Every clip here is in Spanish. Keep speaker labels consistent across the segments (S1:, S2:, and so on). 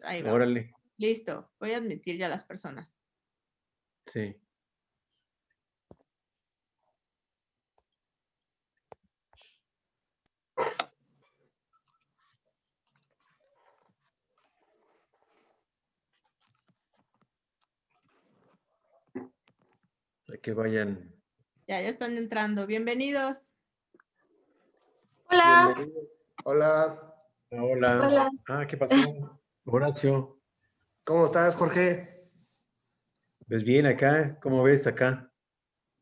S1: Ahí va.
S2: Órale.
S1: Listo. Voy a admitir ya a las personas.
S2: Sí. Que vayan.
S1: Ya están entrando. Bienvenidos.
S3: Hola.
S4: Bienvenidos. Hola.
S2: Hola.
S3: Hola.
S2: ¿Qué pasó? Horacio.
S4: ¿Cómo estás, Jorge?
S2: Pues bien acá, ¿cómo ves acá?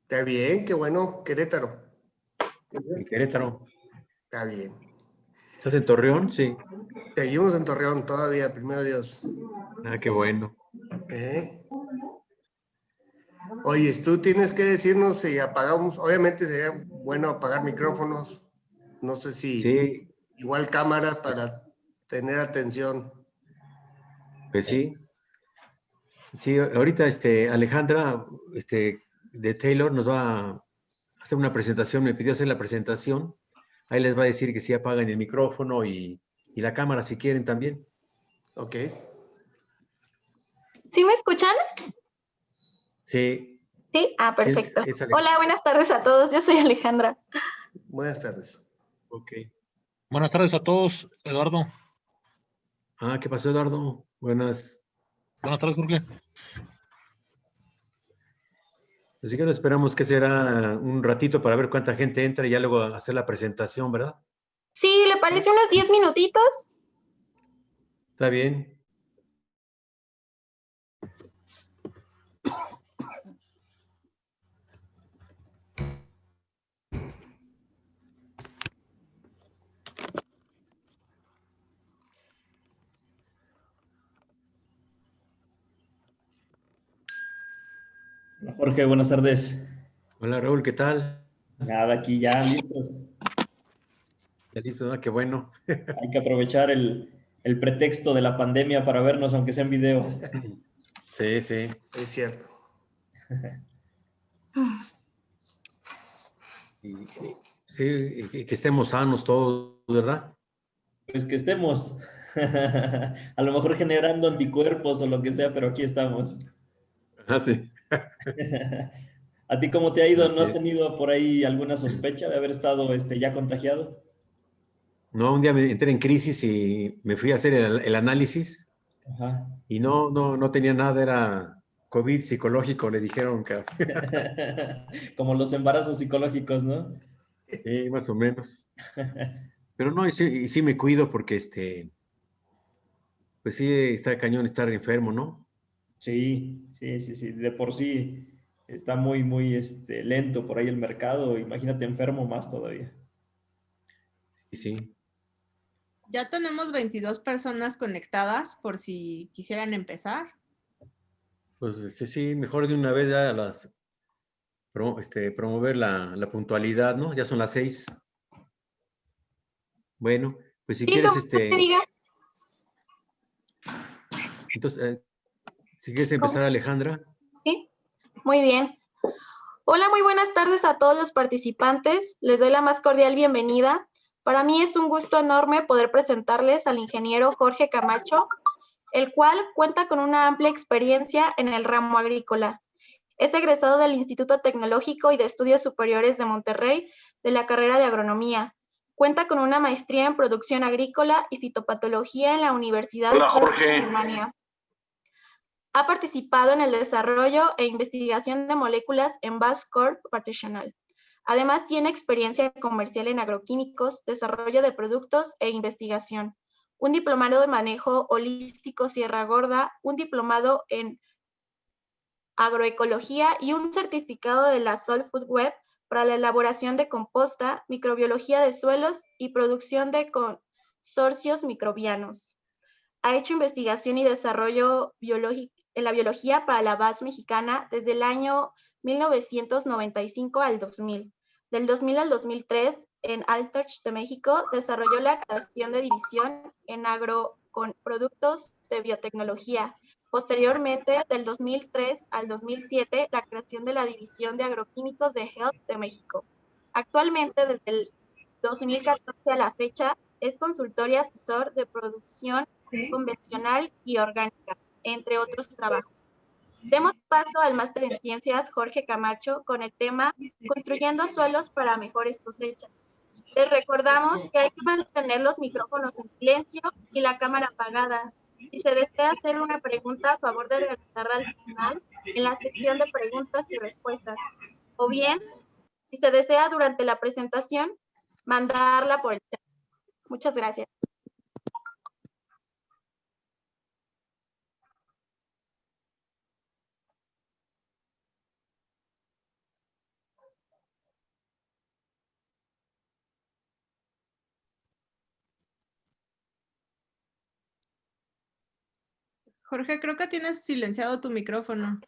S4: Está bien, qué bueno. Querétaro.
S2: En Querétaro.
S4: Está bien.
S2: ¿Estás en Torreón? Sí.
S4: Seguimos en Torreón todavía, primero Dios.
S2: Qué bueno.
S4: Oye, tú tienes que decirnos si apagamos, obviamente sería bueno apagar micrófonos, no sé si
S2: Sí,
S4: igual cámara para tener atención.
S2: pues sí. Sí, ahorita Alejandra de Taylor nos va a hacer una presentación, me pidió hacer la presentación. Ahí les va a decir que sí apagan el micrófono y la cámara si quieren también.
S4: Ok.
S3: ¿Sí me escuchan?
S2: Sí.
S3: Sí. Perfecto.
S2: Es
S3: Hola, buenas tardes a todos. Yo soy Alejandra.
S4: Buenas tardes.
S2: Ok.
S5: Buenas tardes a todos, Eduardo.
S2: ¿Qué pasó, Eduardo? Buenas
S5: tardes, Jorge.
S2: Así que esperamos que será un ratito para ver cuánta gente entra y ya luego hacer la presentación, ¿verdad?
S3: Sí, ¿le parece unos 10 minutitos?
S2: Está bien.
S6: Hola Jorge, buenas tardes.
S2: Hola Raúl, ¿qué tal?
S6: Nada, aquí ya listos.
S2: Ya listo, ¿no? Qué bueno.
S6: Hay que aprovechar el pretexto de la pandemia para vernos, aunque sea en video.
S2: Sí, sí.
S4: Es cierto.
S2: Sí, y que estemos sanos todos, ¿verdad?
S6: Pues que estemos. A lo mejor generando anticuerpos o lo que sea, pero aquí estamos.
S2: Sí.
S6: ¿A ti cómo te ha ido? ¿No
S2: Así
S6: has
S2: es.
S6: tenido por ahí alguna sospecha de haber estado ya contagiado?
S2: No, un día me entré en crisis y me fui a hacer el análisis
S6: Ajá.
S2: y no tenía nada, era COVID psicológico, le dijeron que
S6: Como los embarazos psicológicos, ¿no?
S2: sí, más o menos. Pero no, y sí me cuido porque pues sí está cañón estar enfermo, ¿no?
S6: Sí. De por sí está muy lento por ahí el mercado. Imagínate enfermo más todavía.
S2: Sí, sí.
S1: Ya tenemos 22 personas conectadas por si quisieran empezar.
S2: Pues sí, mejor de una vez ya promover la puntualidad, ¿no? Ya son las 6. Bueno, pues si
S3: Sí,
S2: quieres,
S3: como te diga.
S2: entonces, si quieres empezar, Alejandra.
S3: Sí, muy bien. Hola, muy buenas tardes a todos los participantes. Les doy la más cordial bienvenida. Para mí es un gusto enorme poder presentarles al ingeniero Jorge Camacho, el cual cuenta con una amplia experiencia en el ramo agrícola. Es egresado del Instituto Tecnológico y de Estudios Superiores de Monterrey de la carrera de Agronomía. Cuenta con una maestría en Producción Agrícola y Fitopatología en la Universidad de Alemania. Ha participado en el desarrollo e investigación de moléculas en Bascorp Professional. Además, tiene experiencia comercial en agroquímicos, desarrollo de productos e investigación. Un diplomado de manejo holístico Sierra Gorda, un diplomado en agroecología y un certificado de la Soil Food Web para la elaboración de composta, microbiología de suelos y producción de consorcios microbianos. Ha hecho investigación y desarrollo en la biología para la BAS mexicana desde el año 1995 al 2000. Del 2000 al 2003, en Altach de México, desarrolló la creación de división en agro con productos de biotecnología. Posteriormente, del 2003 al 2007, la creación de la división de agroquímicos de Health de México. Actualmente, desde el 2014 a la fecha, es consultor y asesor de producción convencional y orgánica, entre otros trabajos. Demos paso al máster en ciencias Jorge Camacho con el tema Construyendo suelos para mejores cosechas. Les recordamos que hay que mantener los micrófonos en silencio y la cámara apagada. Si se desea hacer una pregunta, a favor de realizarla al final en la sección de preguntas y respuestas. O bien, si se desea durante la presentación, mandarla por el chat. Muchas gracias.
S1: Jorge, creo que tienes silenciado tu micrófono.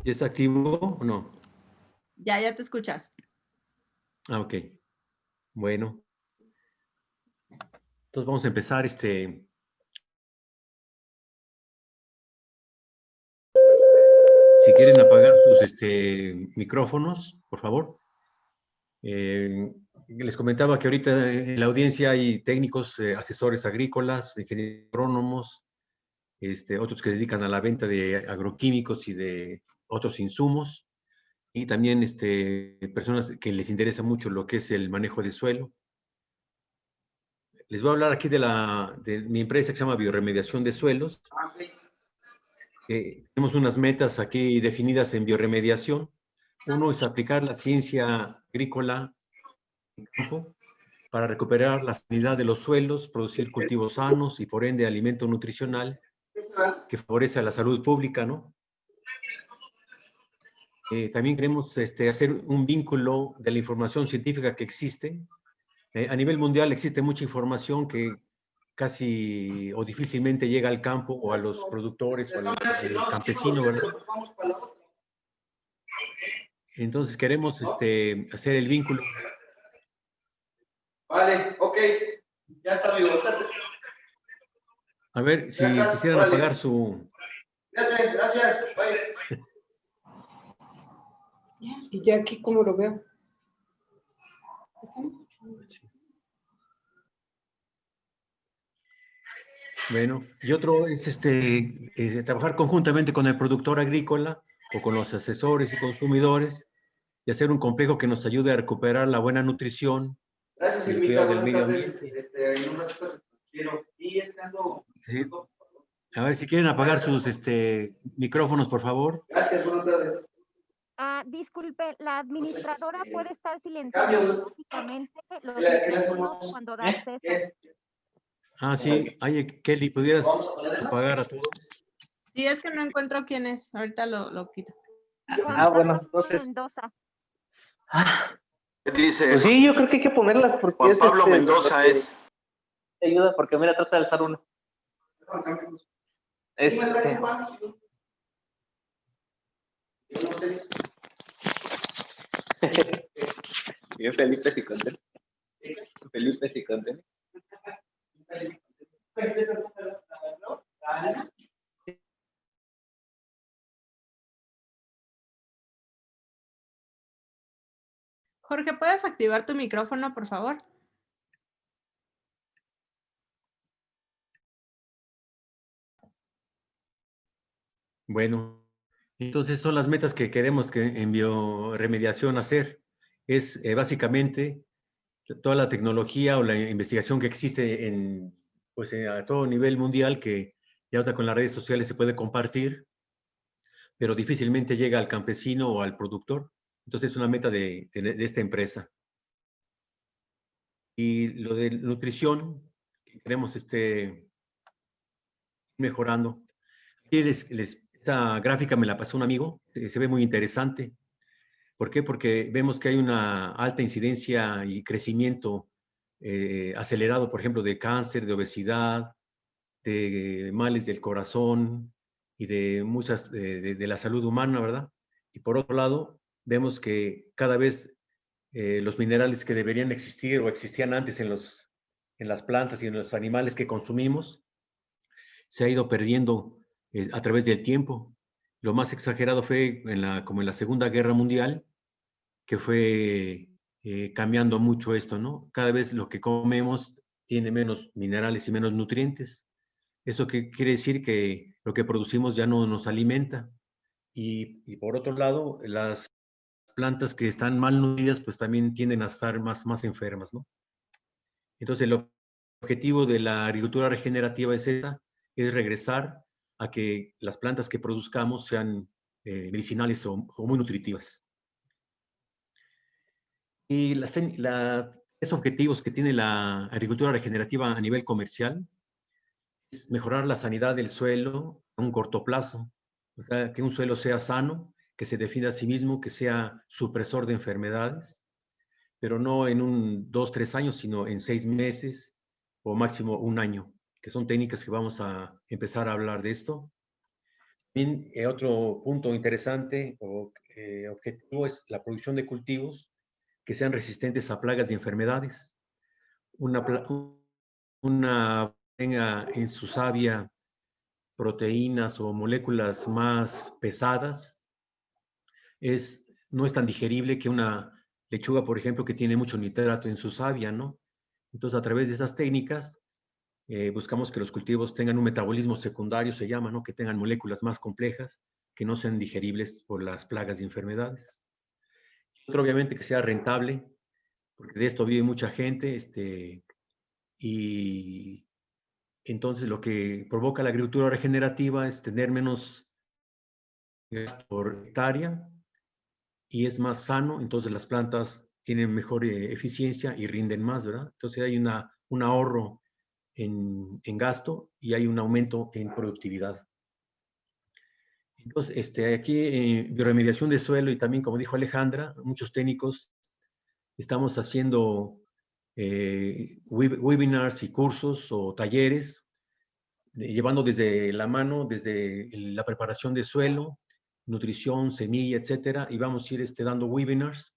S2: ¿Ya está activo o no?
S1: Ya te escuchas.
S2: Ah, ok. Bueno. Entonces vamos a empezar. Si quieren apagar sus micrófonos, por favor. Les comentaba que ahorita en la audiencia hay técnicos, asesores agrícolas, ingenieros agrónomos, otros que se dedican a la venta de agroquímicos y de otros insumos, y también personas que les interesa mucho lo que es el manejo de suelo. Les voy a hablar aquí de mi empresa que se llama Bioremediación de Suelos. Tenemos unas metas aquí definidas en bioremediación. Uno es aplicar la ciencia agrícola en campo para recuperar la sanidad de los suelos, producir cultivos sanos y por ende alimento nutricional que favorece a la salud pública, ¿no? También queremos hacer un vínculo de la información científica que existe. A nivel mundial existe mucha información que casi o difícilmente llega al campo o a los productores o al campesino, ¿verdad? Entonces queremos hacer el vínculo.
S7: Vale, ok. Ya está mi botón.
S2: A ver, si quisieran apagar su...
S7: Gracias. Bye.
S8: Y ya aquí, ¿cómo lo veo?
S2: Bueno, y otro es trabajar conjuntamente con el productor agrícola o con los asesores y consumidores y hacer un complejo que nos ayude a recuperar la buena nutrición,
S7: Gracias,
S2: el
S7: Milvita.
S2: cuidado del
S7: Buenas
S2: medio
S7: tardes.
S2: ambiente.
S7: En un ratito quiero. Y estando.
S2: Sí. A ver, si quieren apagar sus micrófonos, por favor.
S7: Gracias, buenas tardes.
S9: Disculpe, la administradora puede estar silenciando automáticamente los micrófonos cuando da acceso.
S2: Ah, sí. Kelly, ¿pudieras apagar a todos?
S1: Sí, es que no encuentro quién es. Ahorita lo quito.
S9: Bueno, entonces. Mendoza.
S7: Dice.
S10: Pues sí, yo creo que hay que ponerlas porque
S7: Juan Pablo Mendoza es.
S10: Te ayuda porque mira, trata de alzar uno. Bien, Felipe sí contento. Felipe sí contento.
S1: Jorge, ¿puedes activar tu micrófono, por favor?
S2: Bueno, entonces son las metas que queremos que en bioremediación hacer. Es básicamente toda la tecnología o la investigación que existe a todo nivel mundial, que ya ahora con las redes sociales se puede compartir, pero difícilmente llega al campesino o al productor. Entonces es una meta de esta empresa. Y lo de nutrición, que queremos mejorando. Aquí esta gráfica me la pasó un amigo, se ve muy interesante. ¿Por qué? Porque vemos que hay una alta incidencia y crecimiento acelerado, por ejemplo, de cáncer, de obesidad, de males del corazón y de muchas, de la salud humana, ¿verdad? Y por otro lado, vemos que cada vez los minerales que deberían existir o existían antes en los en las plantas y en los animales que consumimos se ha ido perdiendo a través del tiempo. Lo más exagerado fue como en la Segunda Guerra Mundial, que fue cambiando mucho esto, ¿no? Cada vez lo que comemos tiene menos minerales y menos nutrientes. Eso quiere decir que lo que producimos ya no nos alimenta. Y por otro lado, las plantas que están mal nutridas, pues también tienden a estar más enfermas, ¿no? Entonces, el objetivo de la agricultura regenerativa es regresar a que las plantas que produzcamos sean medicinales o muy nutritivas. Y los objetivos que tiene la agricultura regenerativa a nivel comercial es mejorar la sanidad del suelo a un corto plazo, ¿verdad? Que un suelo sea sano, que se defina a sí mismo, que sea supresor de enfermedades, pero no en 2, 3 años, sino en 6 meses o máximo 1 año, que son técnicas que vamos a empezar a hablar de esto. También otro punto interesante o objetivo es la producción de cultivos que sean resistentes a plagas y enfermedades. Tenga en su savia proteínas o moléculas más pesadas, no es tan digerible que una lechuga, por ejemplo, que tiene mucho nitrato en su savia, ¿no? Entonces, a través de esas técnicas, buscamos que los cultivos tengan un metabolismo secundario, se llama, ¿no? Que tengan moléculas más complejas, que no sean digeribles por las plagas y enfermedades. Otro, obviamente, que sea rentable, porque de esto vive mucha gente, y entonces lo que provoca la agricultura regenerativa es tener menos gasto por hectárea y es más sano, entonces las plantas tienen mejor eficiencia y rinden más, ¿verdad? Entonces hay un ahorro en gasto y hay un aumento en productividad. Entonces, aquí en bioremediación de suelo y también, como dijo Alejandra, muchos técnicos estamos haciendo webinars y cursos o talleres, llevando desde la mano, desde la preparación de suelo, nutrición, semilla, etcétera, y vamos a ir dando webinars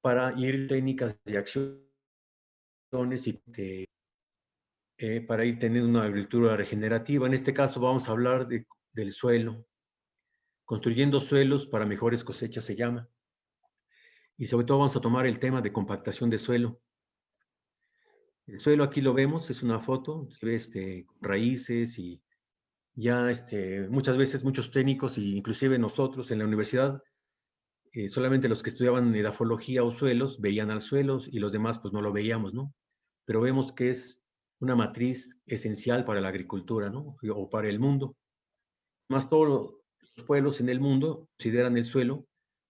S2: para ir técnicas de acciones y para ir teniendo una agricultura regenerativa. En este caso vamos a hablar del suelo, construyendo suelos para mejores cosechas se llama. Y sobre todo vamos a tomar el tema de compactación de suelo. El suelo aquí lo vemos, es una foto, se ve con raíces y ya muchas veces muchos técnicos e inclusive nosotros en la universidad, solamente los que estudiaban edafología o suelos veían al suelo y los demás pues no lo veíamos, ¿no? Pero vemos que es una matriz esencial para la agricultura, ¿no? O para el mundo. Más todos los pueblos en el mundo consideran el suelo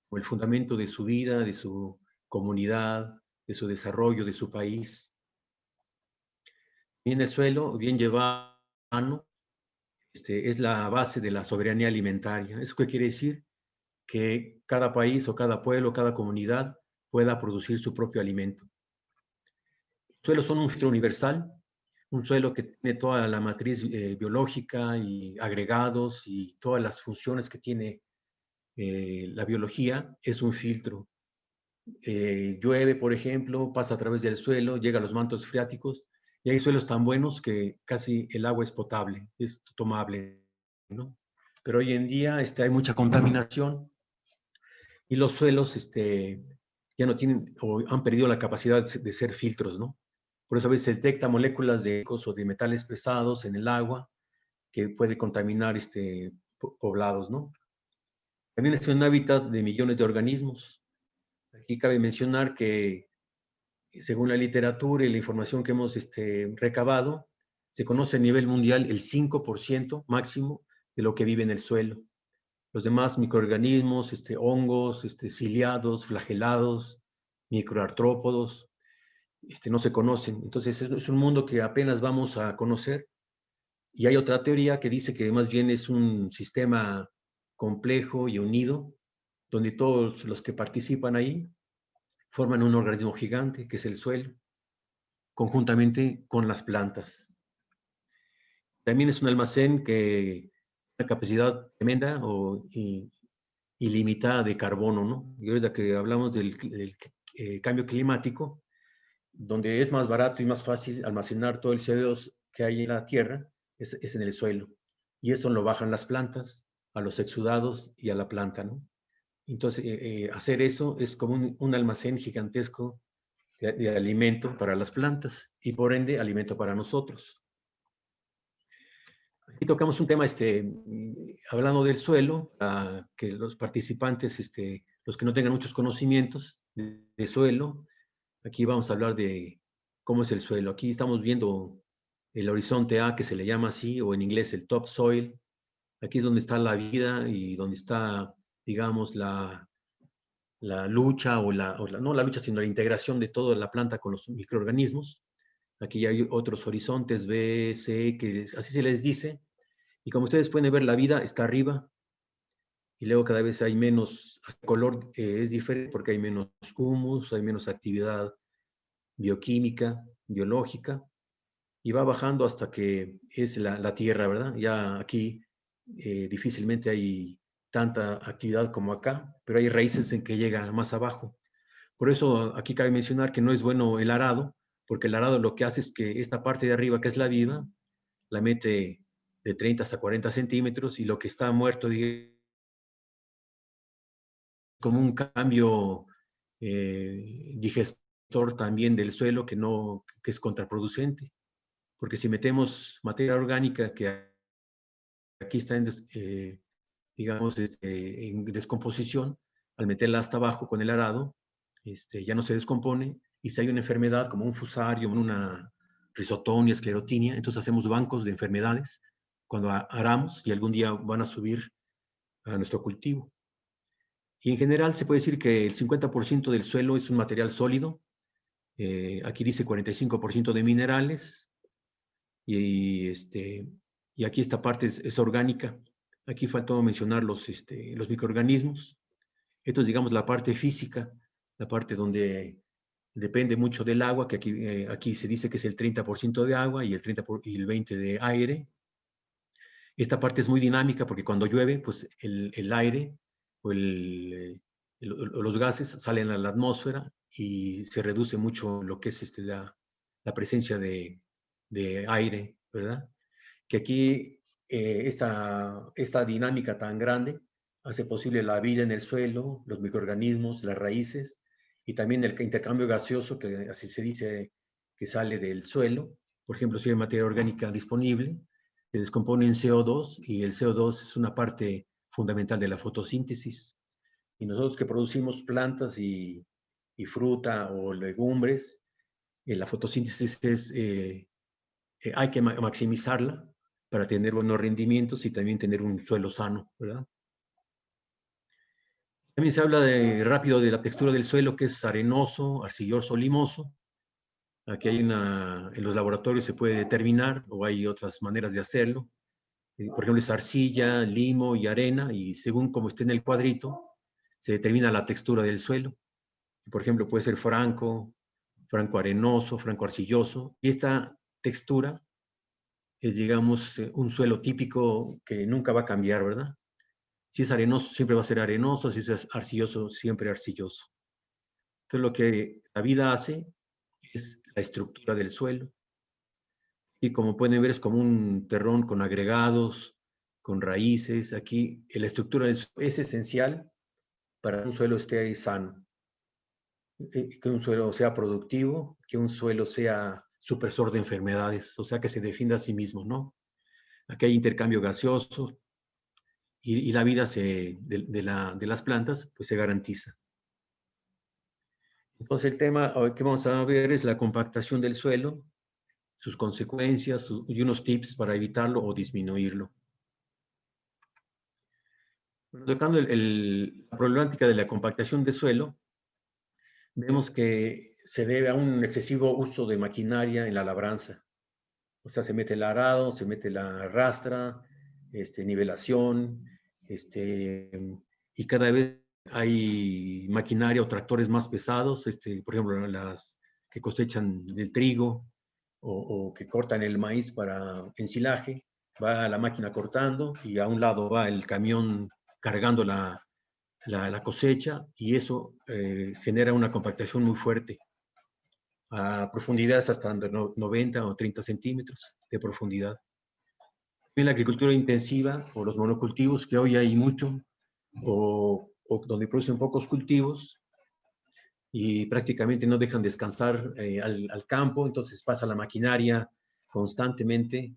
S2: como el fundamento de su vida, de su comunidad, de su desarrollo, de su país. Bien el suelo, bien llevado, es la base de la soberanía alimentaria. ¿Eso qué quiere decir? Que cada país o cada pueblo, cada comunidad pueda producir su propio alimento. Los suelos son un filtro universal, un suelo que tiene toda la matriz biológica y agregados y todas las funciones que tiene la biología, es un filtro. Llueve, por ejemplo, pasa a través del suelo, llega a los mantos freáticos, y hay suelos tan buenos que casi el agua es potable, es tomable, ¿no? Pero hoy en día hay mucha contaminación y los suelos ya no tienen o han perdido la capacidad de ser filtros, ¿no? Por eso a veces se detecta moléculas de o de metales pesados en el agua que puede contaminar poblados, ¿no? También es un hábitat de millones de organismos. Aquí cabe mencionar que según la literatura y la información que hemos recabado, se conoce a nivel mundial el 5% máximo de lo que vive en el suelo. Los demás microorganismos, hongos, ciliados, flagelados, microartrópodos, no se conocen. Entonces es un mundo que apenas vamos a conocer. Y hay otra teoría que dice que más bien es un sistema complejo y unido, donde todos los que participan ahí forman un organismo gigante, que es el suelo, conjuntamente con las plantas. También es un almacén que tiene una capacidad tremenda y ilimitada de carbono, ¿no? Y ahorita que hablamos del cambio climático, donde es más barato y más fácil almacenar todo el CO2 que hay en la tierra, es en el suelo. Y eso lo bajan las plantas, a los exudados y a la planta, ¿no? Entonces, hacer eso es como un almacén gigantesco de alimento para las plantas y por ende alimento para nosotros. Aquí tocamos un tema, hablando del suelo, que los participantes, los que no tengan muchos conocimientos de suelo, aquí vamos a hablar de cómo es el suelo. Aquí estamos viendo el horizonte A, que se le llama así, o en inglés el topsoil. Aquí es donde está la vida y donde está, digamos, la lucha, no la lucha, sino la integración de toda la planta con los microorganismos. Aquí hay otros horizontes, B, C, que así se les dice. Y como ustedes pueden ver, la vida está arriba. Y luego cada vez hay menos, el color es diferente porque hay menos humus, hay menos actividad bioquímica, biológica. Y va bajando hasta que es la tierra, ¿verdad? Ya aquí difícilmente hay tanta actividad como acá, pero hay raíces en que llega más abajo. Por eso aquí cabe mencionar que no es bueno el arado, porque el arado lo que hace es que esta parte de arriba, que es la viva, la mete de 30 hasta 40 centímetros y lo que está muerto, digamos, como un cambio digestor también del suelo que es contraproducente. Porque si metemos materia orgánica que aquí está digamos, en descomposición, al meterla hasta abajo con el arado, ya no se descompone, y si hay una enfermedad como un fusarium, una rizotonia, esclerotinia, entonces hacemos bancos de enfermedades cuando aramos y algún día van a subir a nuestro cultivo. Y en general se puede decir que el 50% del suelo es un material sólido, aquí dice 45% de minerales, y aquí esta parte es orgánica. Aquí faltó mencionar los microorganismos. Esto es, digamos, la parte física, la parte donde depende mucho del agua, que aquí se dice que es el 30% de agua y el 20% de aire. Esta parte es muy dinámica porque cuando llueve, pues el aire o los gases salen a la atmósfera y se reduce mucho lo que es la presencia de aire, ¿verdad? Que aquí esta dinámica tan grande hace posible la vida en el suelo, los microorganismos, las raíces, y también el intercambio gaseoso, que así se dice, que sale del suelo. Por ejemplo, si hay materia orgánica disponible, se descompone en CO2, y el CO2 es una parte fundamental de la fotosíntesis. Y nosotros que producimos plantas y fruta o legumbres, la fotosíntesis hay que maximizarla para tener buenos rendimientos y también tener un suelo sano, ¿verdad? También se habla rápido de la textura del suelo, que es arenoso, arcilloso, limoso. Aquí hay en los laboratorios se puede determinar, o hay otras maneras de hacerlo. Por ejemplo, es arcilla, limo y arena, y según como esté en el cuadrito, se determina la textura del suelo. Por ejemplo, puede ser franco arenoso, franco arcilloso, y esta textura es, digamos, un suelo típico que nunca va a cambiar, ¿verdad? Si es arenoso, siempre va a ser arenoso; si es arcilloso, siempre arcilloso. Entonces, lo que la vida hace es la estructura del suelo. Y como pueden ver, es como un terrón con agregados, con raíces. Aquí la estructura es esencial para que un suelo esté sano. Que un suelo sea productivo, que un suelo sea supresor de enfermedades, o sea, que se defienda a sí mismo, ¿no? Aquí hay intercambio gaseoso y la vida de las plantas pues se garantiza. Entonces el tema que vamos a ver es la compactación del suelo, sus consecuencias y unos tips para evitarlo o disminuirlo. Bueno, tocando la problemática de la compactación del suelo, vemos que se debe a un excesivo uso de maquinaria en la labranza. O sea, se mete el arado, se mete la rastra, nivelación, y cada vez hay maquinaria o tractores más pesados, por ejemplo, las que cosechan el trigo o que cortan el maíz para ensilaje. Va la máquina cortando y a un lado va el camión cargando la cosecha, y eso genera una compactación muy fuerte. a profundidades hasta 90 o 30 centímetros de profundidad. En la agricultura intensiva o los monocultivos, que hoy hay mucho, o donde producen pocos cultivos y prácticamente no dejan descansar al campo, entonces pasa la maquinaria constantemente,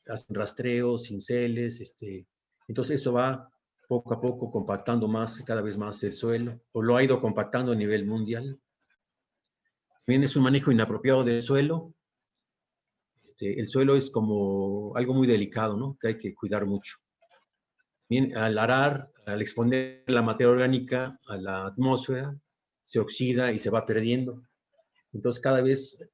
S2: hacen rastreos, cinceles, entonces eso va poco a poco compactando cada vez más el suelo, o lo ha ido compactando a nivel mundial. También es un manejo inapropiado del suelo. El suelo es como algo muy delicado, ¿no? Que hay que cuidar mucho. Bien, al arar, al exponer la materia orgánica a la atmósfera, se oxida y se va perdiendo. Entonces, cada vez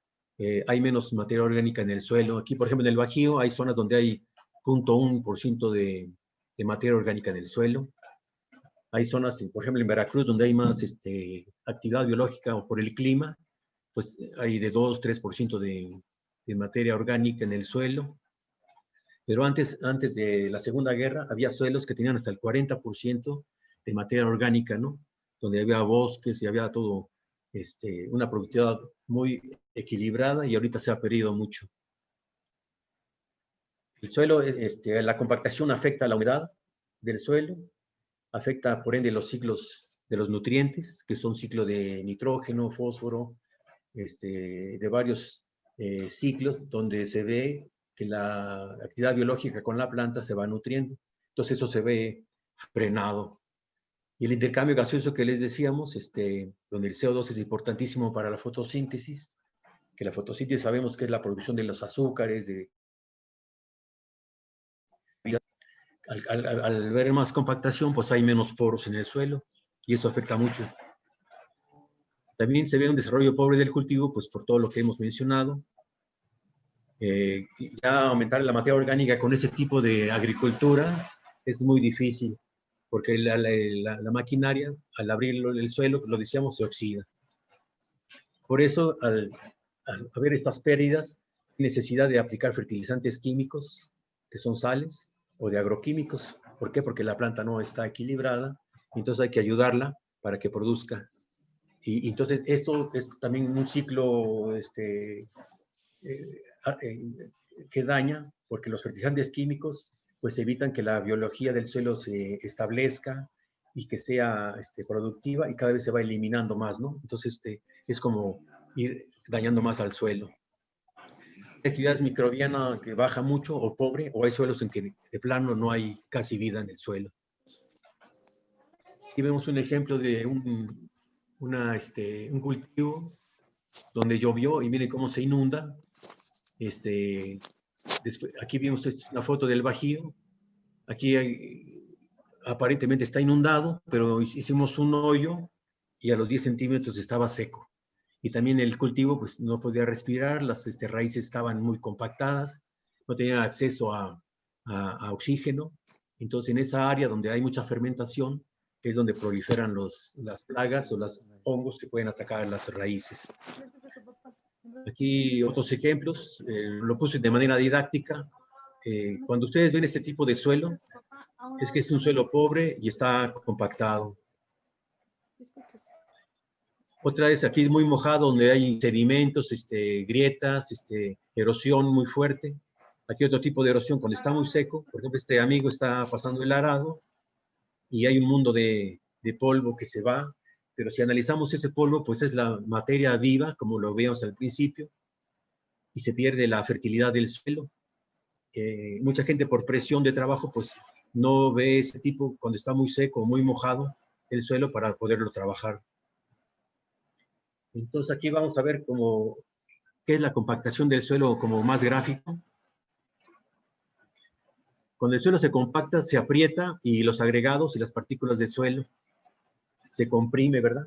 S2: hay menos materia orgánica en el suelo. Aquí, por ejemplo, en el Bajío hay zonas donde hay 0.1% de materia orgánica en el suelo. Hay zonas, por ejemplo, en Veracruz, donde hay más actividad biológica o por el clima, pues hay de 2-3% de materia orgánica en el suelo. Pero antes de la Segunda Guerra, había suelos que tenían hasta el 40% de materia orgánica, ¿no? Donde había bosques y había todo, una productividad muy equilibrada, y ahorita se ha perdido mucho. El suelo, la compactación afecta a la humedad del suelo, afecta por ende los ciclos de los nutrientes, que son ciclos de nitrógeno, fósforo, de varios ciclos, donde se ve que la actividad biológica con la planta se va nutriendo. Entonces eso se ve frenado. Y el intercambio gaseoso que les decíamos, donde el CO2 es importantísimo para la fotosíntesis, que la fotosíntesis sabemos que es la producción de los azúcares, al ver más compactación, pues hay menos poros en el suelo, y eso afecta mucho. También se ve un desarrollo pobre del cultivo, pues por todo lo que hemos mencionado. Ya aumentar la materia orgánica con este tipo de agricultura es muy difícil, porque la maquinaria, al abrir el suelo, lo decíamos, se oxida. Por eso, al haber estas pérdidas, hay necesidad de aplicar fertilizantes químicos, que son sales, o de agroquímicos. ¿Por qué? Porque la planta no está equilibrada, entonces hay que ayudarla para que produzca. Y entonces esto es también un ciclo que daña, porque los fertilizantes químicos pues evitan que la biología del suelo se establezca y que sea productiva, y cada vez se va eliminando más, ¿no? Entonces es como ir dañando más al suelo. La actividad es microbiana que baja mucho o pobre, o hay suelos en que de plano no hay casi vida en el suelo. Aquí vemos un ejemplo de un cultivo donde llovió y miren cómo se inunda. Aquí vemos una foto del Bajío. Aquí aparentemente está inundado, pero hicimos un hoyo y a los 10 centímetros estaba seco. Y también el cultivo pues no podía respirar, las raíces estaban muy compactadas, no tenían acceso a oxígeno. Entonces en esa área donde hay mucha fermentación es donde proliferan las plagas o los hongos que pueden atacar las raíces. Aquí otros ejemplos, lo puse de manera didáctica. Cuando ustedes ven este tipo de suelo, es que es un suelo pobre y está compactado. Otra vez aquí muy mojado, donde hay sedimentos, grietas, erosión muy fuerte. Aquí otro tipo de erosión cuando está muy seco. Por ejemplo, este amigo está pasando el arado y hay un mundo de polvo que se va. Pero si analizamos ese polvo, pues es la materia viva, como lo veíamos al principio, y se pierde la fertilidad del suelo. Mucha gente por presión de trabajo, pues no ve ese tipo cuando está muy seco, muy mojado el suelo para poderlo trabajar. Entonces aquí vamos a ver qué es la compactación del suelo como más gráfico. Cuando el suelo se compacta, se aprieta y los agregados y las partículas del suelo se comprime, ¿verdad?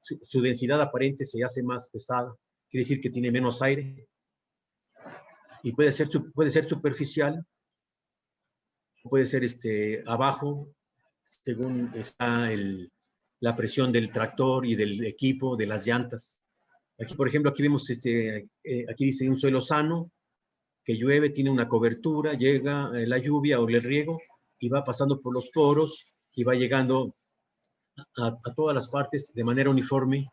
S2: Su densidad aparente se hace más pesada. Quiere decir que tiene menos aire. Y puede ser superficial, puede ser abajo, según está la presión del tractor y del equipo, de las llantas. Aquí, por ejemplo, aquí vemos, aquí dice un suelo sano, que llueve, tiene una cobertura, llega la lluvia o el riego y va pasando por los poros y va llegando a todas las partes de manera uniforme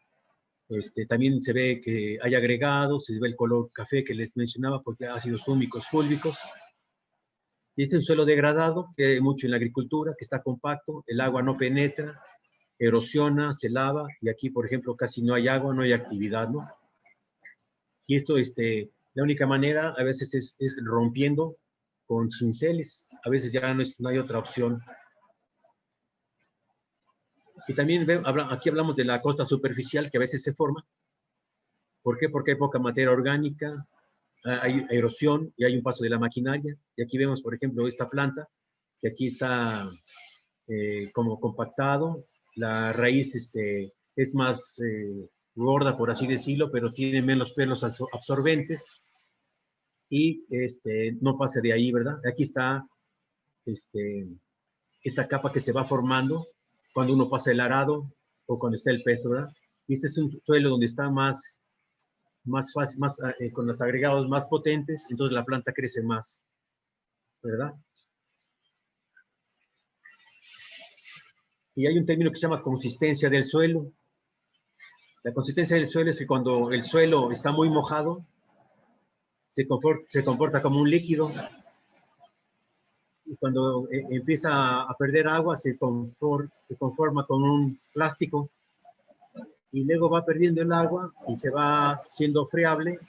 S2: También se ve que hay agregados, se ve el color café que les mencionaba porque ácidos húmicos, fúlvicos. Y este es un suelo degradado, que hay mucho en la agricultura, que está compacto, el agua no penetra, erosiona, se lava, y aquí, por ejemplo, casi no hay agua, no hay actividad, ¿no? Y esto, la única manera a veces es rompiendo con cinceles, a veces ya no hay otra opción. Y también aquí hablamos de la costra superficial que a veces se forma. ¿Por qué? Porque hay poca materia orgánica, hay erosión y hay un paso de la maquinaria. Y aquí vemos, por ejemplo, esta planta, que aquí está como compactado. La raíz es más gorda, por así decirlo, pero tiene menos pelos absorbentes. Y no pasa de ahí, ¿verdad? Aquí está esta capa que se va formando cuando uno pasa el arado o cuando está el peso, ¿verdad? Y este es un suelo donde está más fácil, con los agregados más potentes, entonces la planta crece más, ¿verdad? Y hay un término que se llama consistencia del suelo. La consistencia del suelo es que cuando el suelo está muy mojado, se comporta como un líquido. Y cuando empieza a perder agua, se conforma con un plástico. Y luego va perdiendo el agua y se va siendo friable,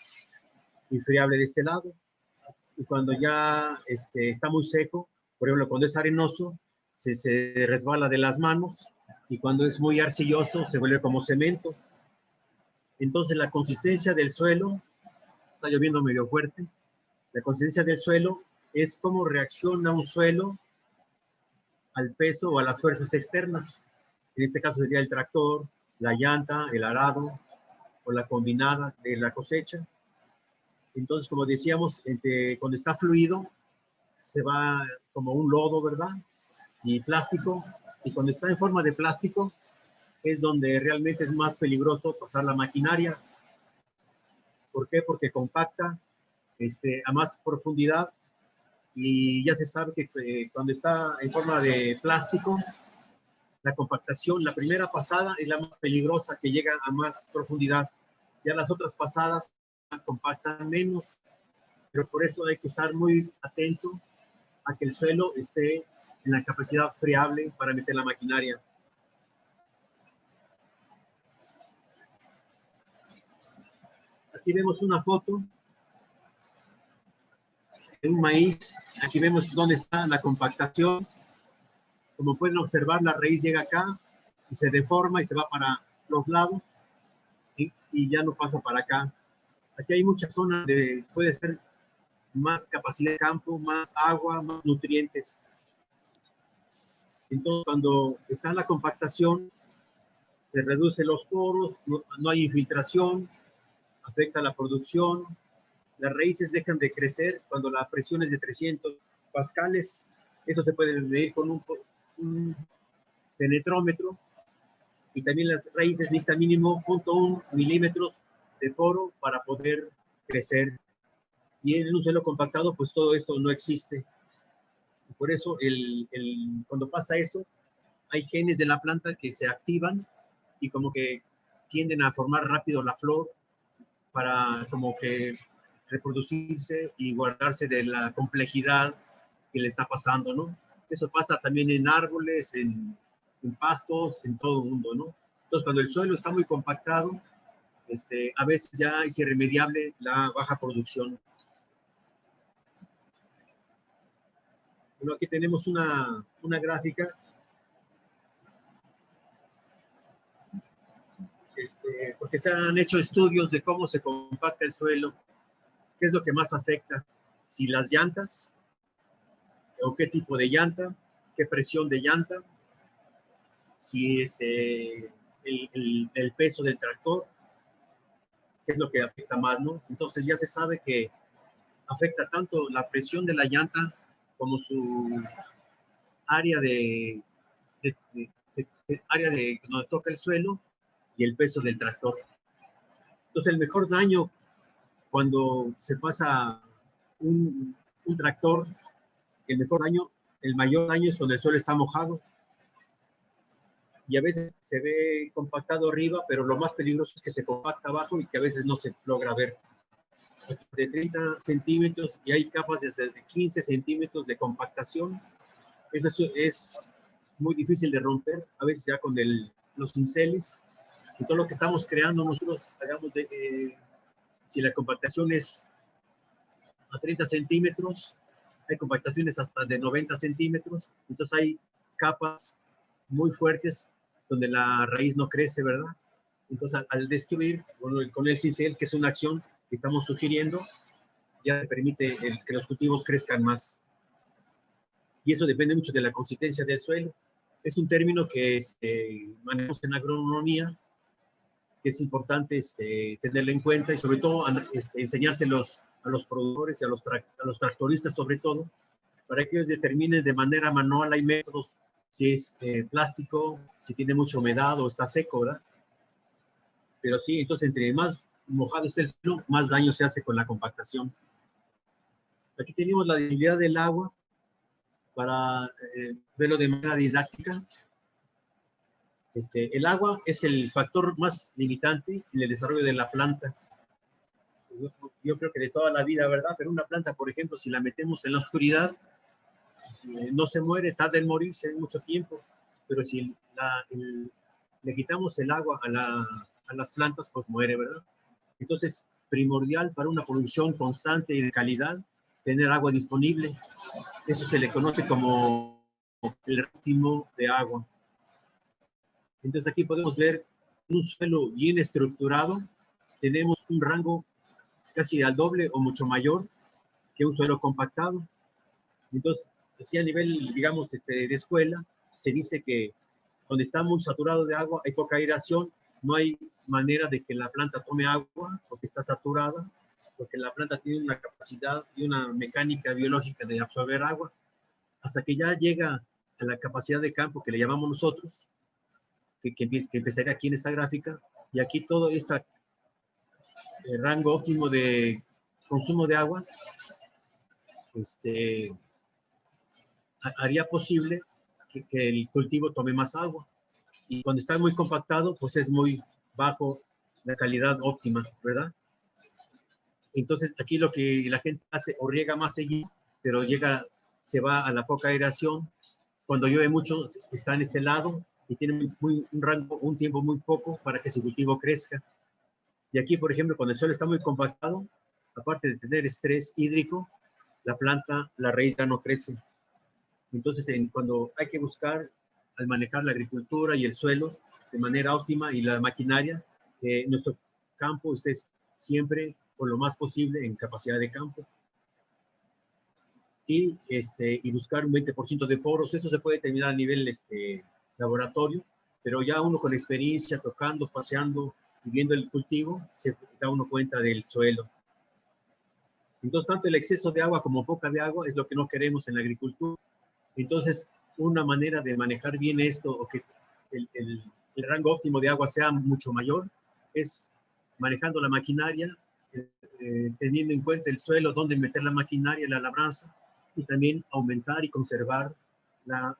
S2: y friable de este lado. Y cuando ya está muy seco, por ejemplo, cuando es arenoso, se resbala de las manos, y cuando es muy arcilloso, se vuelve como cemento. Entonces, la consistencia del suelo, está lloviendo medio fuerte, la consistencia del suelo es cómo reacciona un suelo al peso o a las fuerzas externas. En este caso sería el tractor, la llanta, el arado o la combinada de la cosecha. Entonces, como decíamos, cuando está fluido, se va como un lodo, ¿verdad? Y plástico. Y cuando está en forma de plástico, es donde realmente es más peligroso pasar la maquinaria. ¿Por qué? Porque compacta a más profundidad, y ya se sabe que cuando está en forma de plástico, la compactación, la primera pasada es la más peligrosa, que llega a más profundidad. Ya las otras pasadas compactan menos, pero por eso hay que estar muy atento a que el suelo esté en la capacidad friable para meter la maquinaria. Aquí vemos una foto de un maíz. Aquí vemos dónde está la compactación. Como pueden observar, la raíz llega acá y se deforma y se va para los lados, y ya no pasa para acá. Aquí hay muchas zonas donde puede ser más capacidad de campo, más agua, más nutrientes. Entonces, cuando está la compactación, se reducen los poros, no hay infiltración, afecta la producción. Las raíces dejan de crecer cuando la presión es de 300 pascales. Eso se puede medir con un penetrómetro. Y también las raíces necesitan mínimo 0.1 milímetros de poro para poder crecer. Y en un suelo compactado, pues todo esto no existe. Y por eso, cuando pasa eso, hay genes de la planta que se activan y como que tienden a formar rápido la flor para como que reproducirse y guardarse de la complejidad que le está pasando, ¿no? Eso pasa también en árboles, en pastos, en todo el mundo, ¿no? Entonces, cuando el suelo está muy compactado, a veces ya es irremediable la baja producción. Bueno, aquí tenemos una gráfica porque se han hecho estudios de cómo se compacta el suelo, qué es lo que más afecta, si las llantas, o qué tipo de llanta, qué presión de llanta, si el peso del tractor, qué es lo que afecta más, ¿no? Entonces ya se sabe que afecta tanto la presión de la llanta como su área área de donde toca el suelo, y el peso del tractor. Entonces, el mejor daño cuando se pasa un tractor, el mayor daño es cuando el suelo está mojado. y a veces se ve compactado arriba, pero lo más peligroso es que se compacta abajo y que a veces no se logra ver. De 30 centímetros y hay capas desde 15 centímetros de compactación. Eso es muy difícil de romper, a veces ya con los cinceles. Y todo lo que estamos creando nosotros, hagamos si la compactación es a 30 centímetros, hay compactaciones hasta de 90 centímetros, entonces hay capas muy fuertes donde la raíz no crece, ¿verdad? Entonces al destruir con el cincel, que es una acción que estamos sugiriendo, ya permite que los cultivos crezcan más. Y eso depende mucho de la consistencia del suelo. Es un término que manejamos en agronomía, que es importante tenerlo en cuenta y sobre todo enseñárselos a los productores y a los tractoristas sobre todo, para que ellos determinen de manera manual. Hay métodos, si es plástico, si tiene mucha humedad o está seco, ¿verdad? Pero sí, entonces entre más mojado esté el suelo, más daño se hace con la compactación. Aquí tenemos la disponibilidad del agua para verlo de manera didáctica. El agua es el factor más limitante en el desarrollo de la planta. Yo creo que de toda la vida, ¿verdad? Pero una planta, por ejemplo, si la metemos en la oscuridad, no se muere, tarda en morirse mucho tiempo. Pero si le quitamos el agua a las plantas, pues muere, ¿verdad? Entonces, primordial para una producción constante y de calidad, tener agua disponible. Eso se le conoce como el óptimo de agua. Entonces aquí podemos ver un suelo bien estructurado. Tenemos un rango casi al doble o mucho mayor que un suelo compactado. Entonces, así a nivel, digamos, de escuela, se dice que donde está muy saturado de agua, hay poca aireación, no hay manera de que la planta tome agua porque está saturada, porque la planta tiene una capacidad y una mecánica biológica de absorber agua, hasta que ya llega a la capacidad de campo que le llamamos nosotros, que empezaría aquí en esta gráfica, y aquí todo este rango óptimo de consumo de agua haría posible que el cultivo tome más agua. Y cuando está muy compactado, pues es muy bajo la calidad óptima, ¿verdad? Entonces aquí lo que la gente hace, o riega más seguido, pero se va a la poca aireación. Cuando llueve mucho, está en este lado y tiene un tiempo muy poco para que su cultivo crezca. Y aquí, por ejemplo, cuando el suelo está muy compactado, aparte de tener estrés hídrico, la raíz ya no crece. Entonces, cuando hay que buscar, al manejar la agricultura y el suelo de manera óptima y la maquinaria, nuestro campo esté siempre, o lo más posible, en capacidad de campo. Y buscar un 20% de poros. Eso se puede determinar a nivel laboratorio, pero ya uno con experiencia, tocando, paseando y viendo el cultivo, se da uno cuenta del suelo. Entonces, tanto el exceso de agua como poca de agua es lo que no queremos en la agricultura. Entonces, una manera de manejar bien esto, o que el rango óptimo de agua sea mucho mayor, es manejando la maquinaria, teniendo en cuenta el suelo, dónde meter la maquinaria, la labranza, y también aumentar y conservar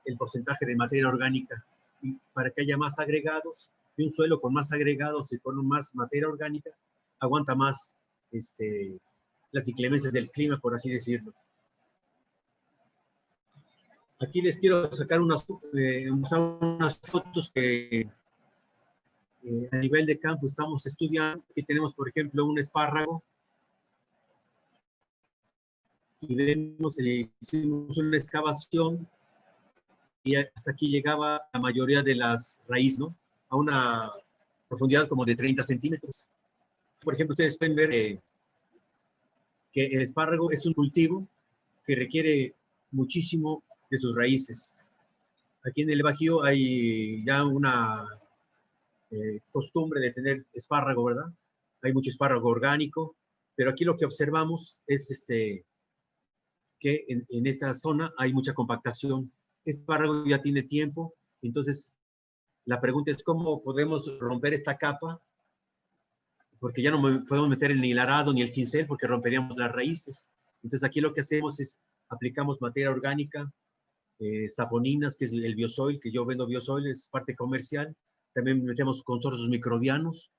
S2: el porcentaje de materia orgánica, y para que haya más agregados. Y un suelo con más agregados y con más materia orgánica aguanta más las inclemencias del clima, por así decirlo. Aquí les quiero mostrar unas fotos que a nivel de campo estamos estudiando. Aquí tenemos, por ejemplo, un espárrago. Y vemos, hicimos una excavación y hasta aquí llegaba la mayoría de las raíces, ¿no? A una profundidad como de 30 centímetros. Por ejemplo, ustedes pueden ver que el espárrago es un cultivo que requiere muchísimo de sus raíces. Aquí en el Bajío hay ya una costumbre de tener espárrago, ¿verdad? Hay mucho espárrago orgánico, pero aquí lo que observamos es que en esta zona hay mucha compactación. Este espárrago ya tiene tiempo, entonces la pregunta es cómo podemos romper esta capa, porque ya no podemos meter ni el arado ni el cincel porque romperíamos las raíces. Entonces aquí lo que hacemos es aplicamos materia orgánica, saponinas, que es el biosoil, que yo vendo biosoil, es parte comercial. También metemos consorcios microbianos.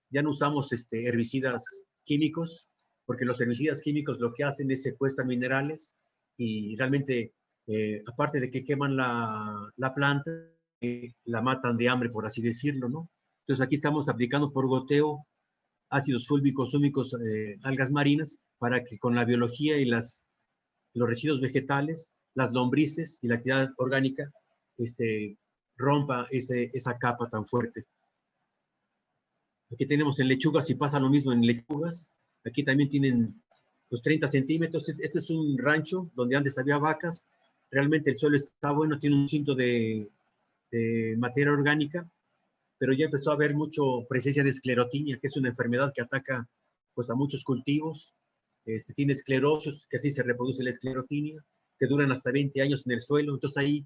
S2: Ya no usamos herbicidas químicos, porque los herbicidas químicos lo que hacen es secuestran minerales y realmente, aparte de que queman la planta, la matan de hambre, por así decirlo, ¿no? Entonces aquí estamos aplicando por goteo ácidos fúlvicos, húmicos, algas marinas, para que con la biología y los residuos vegetales, las lombrices y la actividad orgánica, rompa esa capa tan fuerte. Aquí tenemos en lechugas y pasa lo mismo en lechugas. Aquí también tienen los 30 centímetros. Este es un rancho donde antes había vacas. Realmente el suelo está bueno, tiene un cinto de materia orgánica, pero ya empezó a haber mucho presencia de esclerotinia, que es una enfermedad que ataca pues, a muchos cultivos. Tiene esclerosis, que así se reproduce la esclerotinia, que duran hasta 20 años en el suelo. Entonces ahí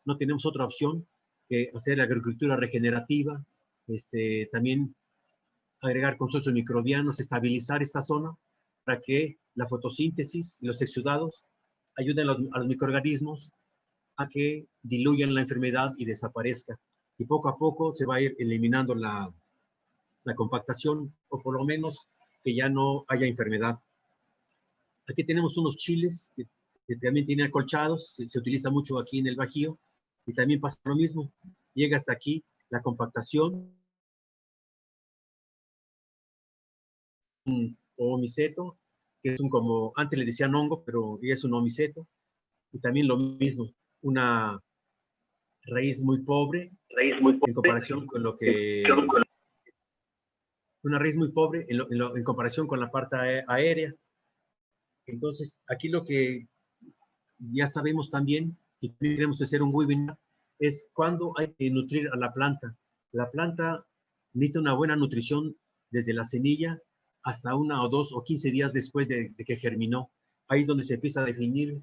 S2: no tenemos otra opción que hacer agricultura regenerativa, también agregar consorcios microbianos, estabilizar esta zona para que la fotosíntesis y los exudados ayuden a los microorganismos a que diluyan la enfermedad y desaparezca. Y poco a poco se va a ir eliminando la compactación, o por lo menos que ya no haya enfermedad. Aquí tenemos unos chiles que también tienen acolchados, se utiliza mucho aquí en el Bajío, y también pasa lo mismo. Llega hasta aquí la compactación, o omiceto, que es como, antes le decían hongo, pero ya es un omiceto, y también lo mismo, una raíz muy pobre en comparación con lo que... Una raíz muy pobre en comparación con la parte aérea. Entonces, aquí lo que ya sabemos también, y queremos hacer un webinar, es cuándo hay que nutrir a la planta. La planta necesita una buena nutrición desde la semilla hasta 1 o 2 o 15 días después de que germinó. Ahí es donde se empieza a definir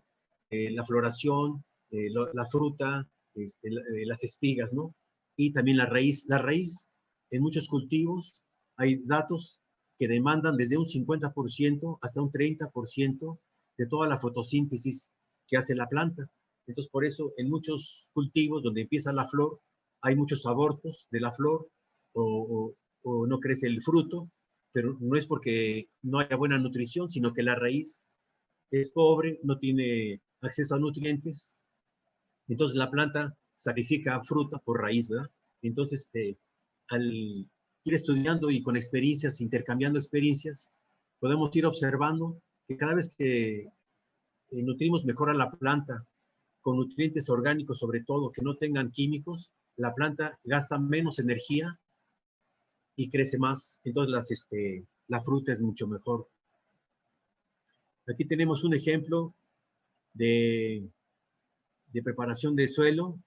S2: la floración, la fruta, las espigas, ¿no? Y también la raíz. La raíz, en muchos cultivos, hay datos que demandan desde un 50% hasta un 30% de toda la fotosíntesis que hace la planta. Entonces, por eso, en muchos cultivos donde empieza la flor, hay muchos abortos de la flor o no crece el fruto, pero no es porque no haya buena nutrición, sino que la raíz es pobre, no tiene acceso a nutrientes, entonces la planta sacrifica fruta por raíz, ¿verdad? Entonces, al ir estudiando y con experiencias, intercambiando experiencias, podemos ir observando que cada vez que nutrimos mejor a la planta, con nutrientes orgánicos sobre todo, que no tengan químicos, la planta gasta menos energía y crece más. Entonces la fruta es mucho mejor. Aquí tenemos un ejemplo de preparación de suelo.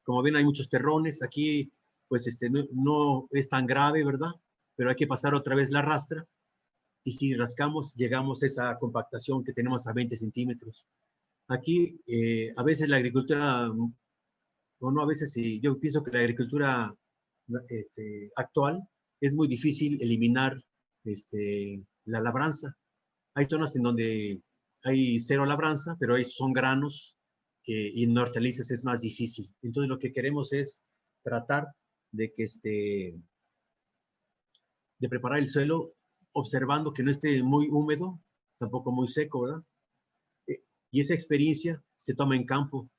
S2: Como ven, hay muchos terrones. Aquí, pues, no es tan grave, ¿verdad? Pero hay que pasar otra vez la rastra. Y si rascamos, llegamos a esa compactación que tenemos a 20 centímetros. Aquí, a veces la agricultura, o no a veces, yo pienso que la agricultura actual es muy difícil eliminar la labranza. Hay zonas en donde hay cero labranza, pero ahí son granos, y en hortalizas es más difícil. Entonces lo que queremos es tratar de que de preparar el suelo observando que no esté muy húmedo, tampoco muy seco, ¿verdad? Y esa experiencia se toma en campo.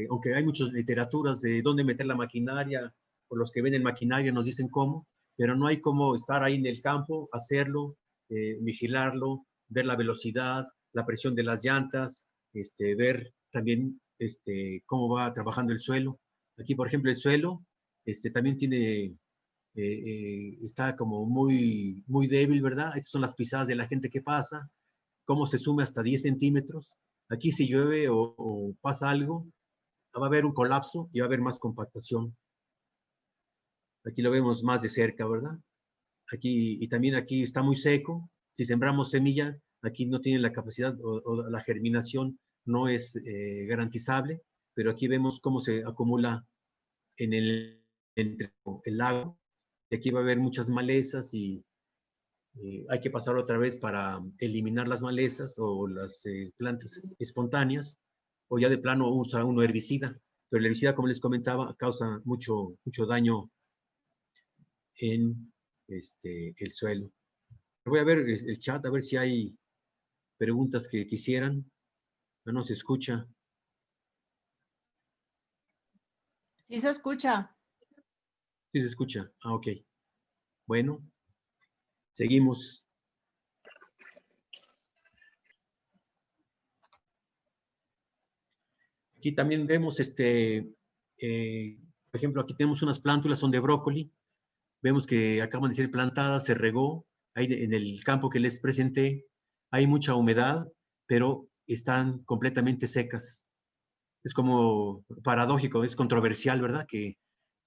S2: Aunque hay muchas literaturas de dónde meter la maquinaria, o los que venden maquinaria nos dicen cómo, pero no hay cómo estar ahí en el campo, hacerlo, vigilarlo, ver la velocidad, la presión de las llantas, ver también cómo va trabajando el suelo. Aquí, por ejemplo, el suelo también tiene, está como muy, muy débil, ¿verdad? Estas son las pisadas de la gente que pasa, cómo se sube hasta 10 centímetros. Aquí si llueve o pasa algo, va a haber un colapso y va a haber más compactación. Aquí lo vemos más de cerca, ¿verdad? Aquí, y también aquí está muy seco. Si sembramos semilla, aquí no tiene la capacidad o la germinación no es garantizable, pero aquí vemos cómo se acumula entre el lago. Y aquí va a haber muchas malezas y hay que pasar otra vez para eliminar las malezas o las plantas espontáneas o ya de plano usa uno herbicida. Pero el herbicida, como les comentaba, causa mucho daño en el suelo. Voy a ver el chat, a ver si hay preguntas que quisieran. No se escucha.
S1: Sí se escucha.
S2: Sí se escucha. Ah, ok. Bueno, seguimos. Aquí también vemos, por ejemplo, aquí tenemos unas plántulas, son de brócoli. Vemos que acaban de ser plantadas, se regó. Ahí en el campo que les presenté hay mucha humedad, pero están completamente secas. Es como paradójico, es controversial, ¿verdad? Que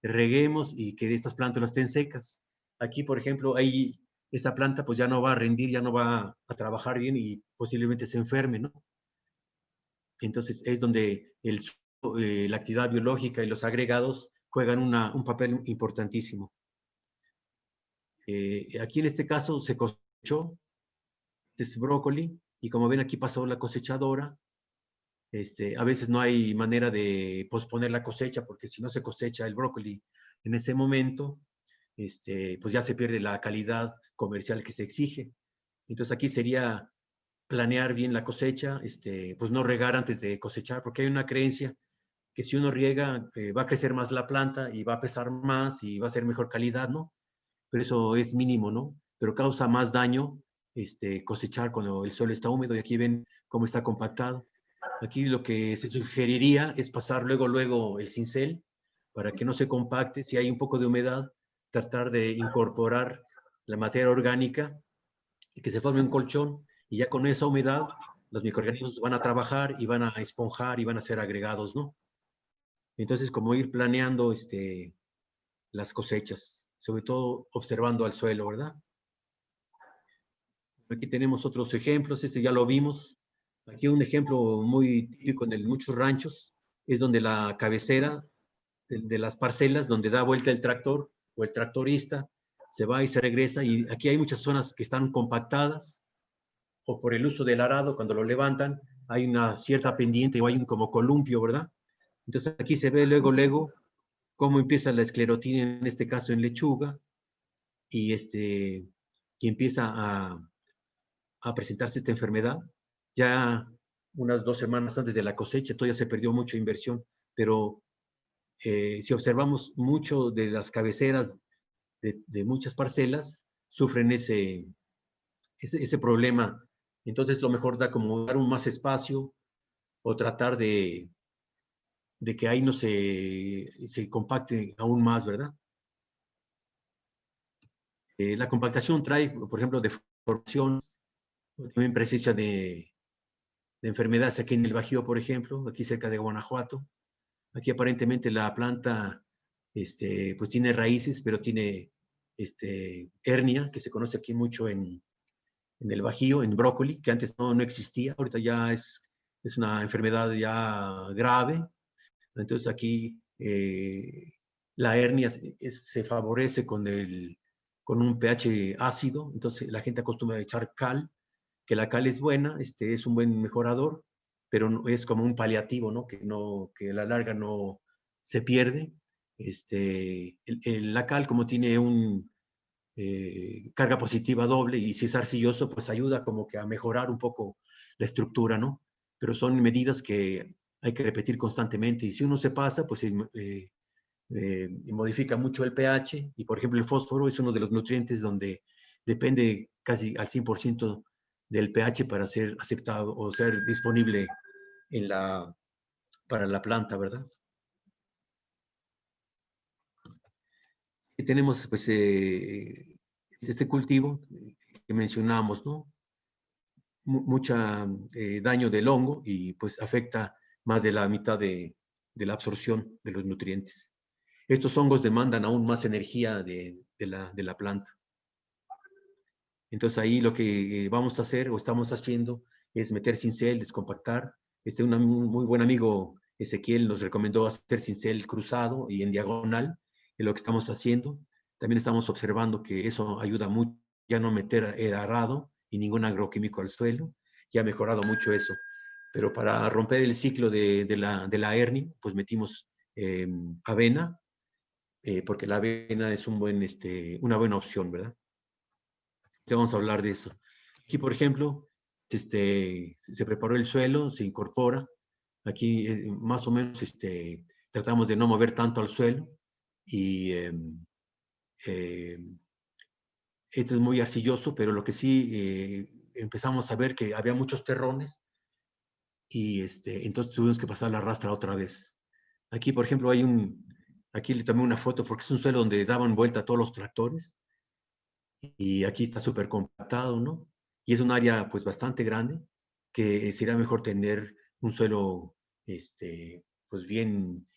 S2: reguemos y que estas plántulas estén secas. Aquí, por ejemplo, ahí esa planta pues ya no va a rendir, ya no va a trabajar bien y posiblemente se enferme, ¿no? Entonces es donde la actividad biológica y los agregados juegan un papel importantísimo. Aquí en este caso se cosechó, es brócoli, y como ven aquí pasó la cosechadora. A veces no hay manera de posponer la cosecha, porque si no se cosecha el brócoli en ese momento, pues ya se pierde la calidad comercial que se exige. Entonces aquí sería planear bien la cosecha, pues no regar antes de cosechar, porque hay una creencia que si uno riega va a crecer más la planta y va a pesar más y va a ser mejor calidad, ¿no? Pero eso es mínimo, ¿no? Pero causa más daño cosechar cuando el suelo está húmedo, y aquí ven cómo está compactado. Aquí lo que se sugeriría es pasar luego el cincel para que no se compacte. Si hay un poco de humedad, tratar de incorporar la materia orgánica y que se forme un colchón, y ya con esa humedad los microorganismos van a trabajar y van a esponjar y van a ser agregados, ¿no? Entonces, como ir planeando las cosechas, sobre todo observando al suelo, ¿verdad? Aquí tenemos otros ejemplos, ya lo vimos. Aquí un ejemplo muy típico en muchos ranchos es donde la cabecera de las parcelas, donde da vuelta el tractor o el tractorista, se va y se regresa, y aquí hay muchas zonas que están compactadas, o por el uso del arado, cuando lo levantan, hay una cierta pendiente o hay un como columpio, ¿verdad? Entonces aquí se ve luego cómo empieza la esclerotina, en este caso en lechuga, y que empieza a presentarse esta enfermedad. Ya unas 2 semanas antes de la cosecha, todavía se perdió mucha inversión, pero si observamos mucho de las cabeceras de muchas parcelas, sufren ese problema. Entonces lo mejor da como dar un más espacio, o tratar de que ahí no se compacte aún más, ¿verdad? La compactación trae, por ejemplo, deformaciones, también presencia de enfermedades aquí en el Bajío, por ejemplo, aquí cerca de Guanajuato. Aquí aparentemente la planta pues tiene raíces, pero tiene hernia, que se conoce aquí mucho en el Bajío, en brócoli, que antes no existía, ahorita ya es una enfermedad ya grave. Entonces aquí la hernia se favorece con un pH ácido, entonces la gente acostumbra a echar cal, que la cal es buena, es un buen mejorador, pero no, es como un paliativo, ¿no? Que a la larga no se pierde. La cal, como tiene carga positiva doble, y si es arcilloso, pues ayuda como que a mejorar un poco la estructura, ¿no? Pero son medidas que hay que repetir constantemente, y si uno se pasa, pues modifica mucho el pH, y por ejemplo el fósforo es uno de los nutrientes donde depende casi al 100% del pH para ser aceptado o ser disponible para la planta, ¿verdad? Y tenemos pues este cultivo que mencionamos, ¿no? Mucha daño del hongo, y pues afecta más de la mitad de la absorción de los nutrientes. Estos hongos demandan aún más energía de la planta. Entonces ahí lo que vamos a hacer o estamos haciendo es meter cincel, descompactar. Un muy buen amigo, Ezequiel, nos recomendó hacer cincel cruzado y en diagonal, es lo que estamos haciendo. También estamos observando que eso ayuda mucho, ya no meter el arado y ningún agroquímico al suelo, ya ha mejorado mucho eso. pero para romper el ciclo de la hernia, pues metimos avena, porque la avena es una buena opción, ¿verdad? Ya vamos a hablar de eso. Aquí, por ejemplo, se preparó el suelo, se incorpora. Aquí más o menos tratamos de no mover tanto al suelo y esto es muy arcilloso, pero lo que sí empezamos a ver que había muchos terrones y entonces tuvimos que pasar la rastra otra vez. Aquí, por ejemplo, aquí le tomé una foto porque es un suelo donde daban vuelta todos los tractores y aquí está súper compactado, ¿no? Y es un área pues bastante grande que sería mejor tener un suelo pues bien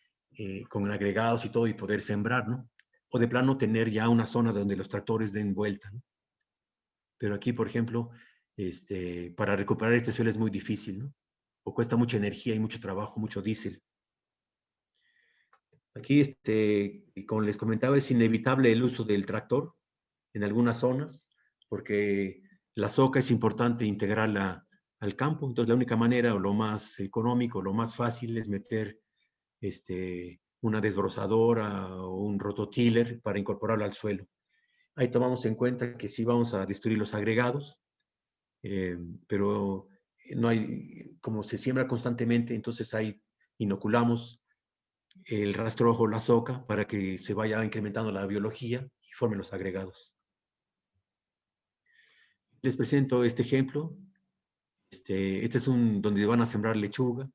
S2: con agregados y todo y poder sembrar, ¿no? O de plano tener ya una zona donde los tractores den vuelta, ¿no? Pero aquí, por ejemplo, para recuperar este suelo es muy difícil, ¿no? O cuesta mucha energía y mucho trabajo, mucho diésel. Aquí, como les comentaba, es inevitable el uso del tractor en algunas zonas, porque la soca es importante integrarla al campo. Entonces, la única manera, o lo más económico, lo más fácil, es meter una desbrozadora o un rototiller para incorporarlo al suelo. Ahí tomamos en cuenta que sí vamos a destruir los agregados, pero no hay, como se siembra constantemente, entonces ahí inoculamos el rastrojo, la soca, para que se vaya incrementando la biología y formen los agregados. Les presento este ejemplo. Este es donde van a sembrar lechuga.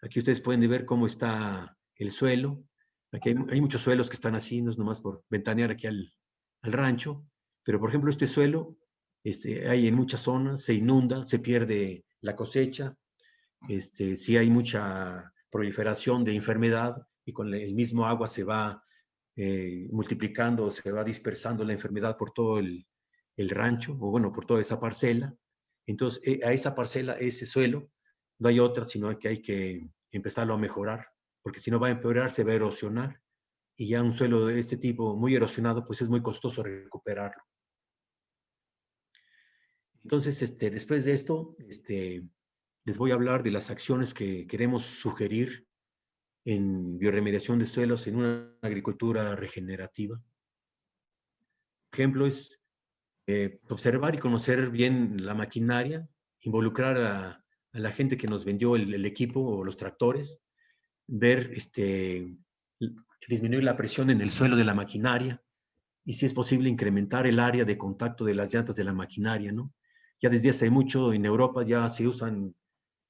S2: Aquí ustedes pueden ver cómo está el suelo. Aquí hay muchos suelos que están así, no es nomás por ventanear aquí al rancho, pero por ejemplo este suelo, hay en muchas zonas, se inunda, se pierde la cosecha, sí hay mucha proliferación de enfermedad y con el mismo agua se va multiplicando, se va dispersando la enfermedad por todo el rancho, o bueno, por toda esa parcela. Entonces, a esa parcela, ese suelo, no hay otra, sino que hay que empezarlo a mejorar, porque si no va a empeorar, se va a erosionar, y ya un suelo de este tipo muy erosionado, pues es muy costoso recuperarlo. Entonces, después de esto, les voy a hablar de las acciones que queremos sugerir en bioremediación de suelos en una agricultura regenerativa. Ejemplo es observar y conocer bien la maquinaria, involucrar a la gente que nos vendió el equipo o los tractores, ver, disminuir la presión en el suelo de la maquinaria y si es posible incrementar el área de contacto de las llantas de la maquinaria, ¿no? Ya desde hace mucho en Europa ya se usan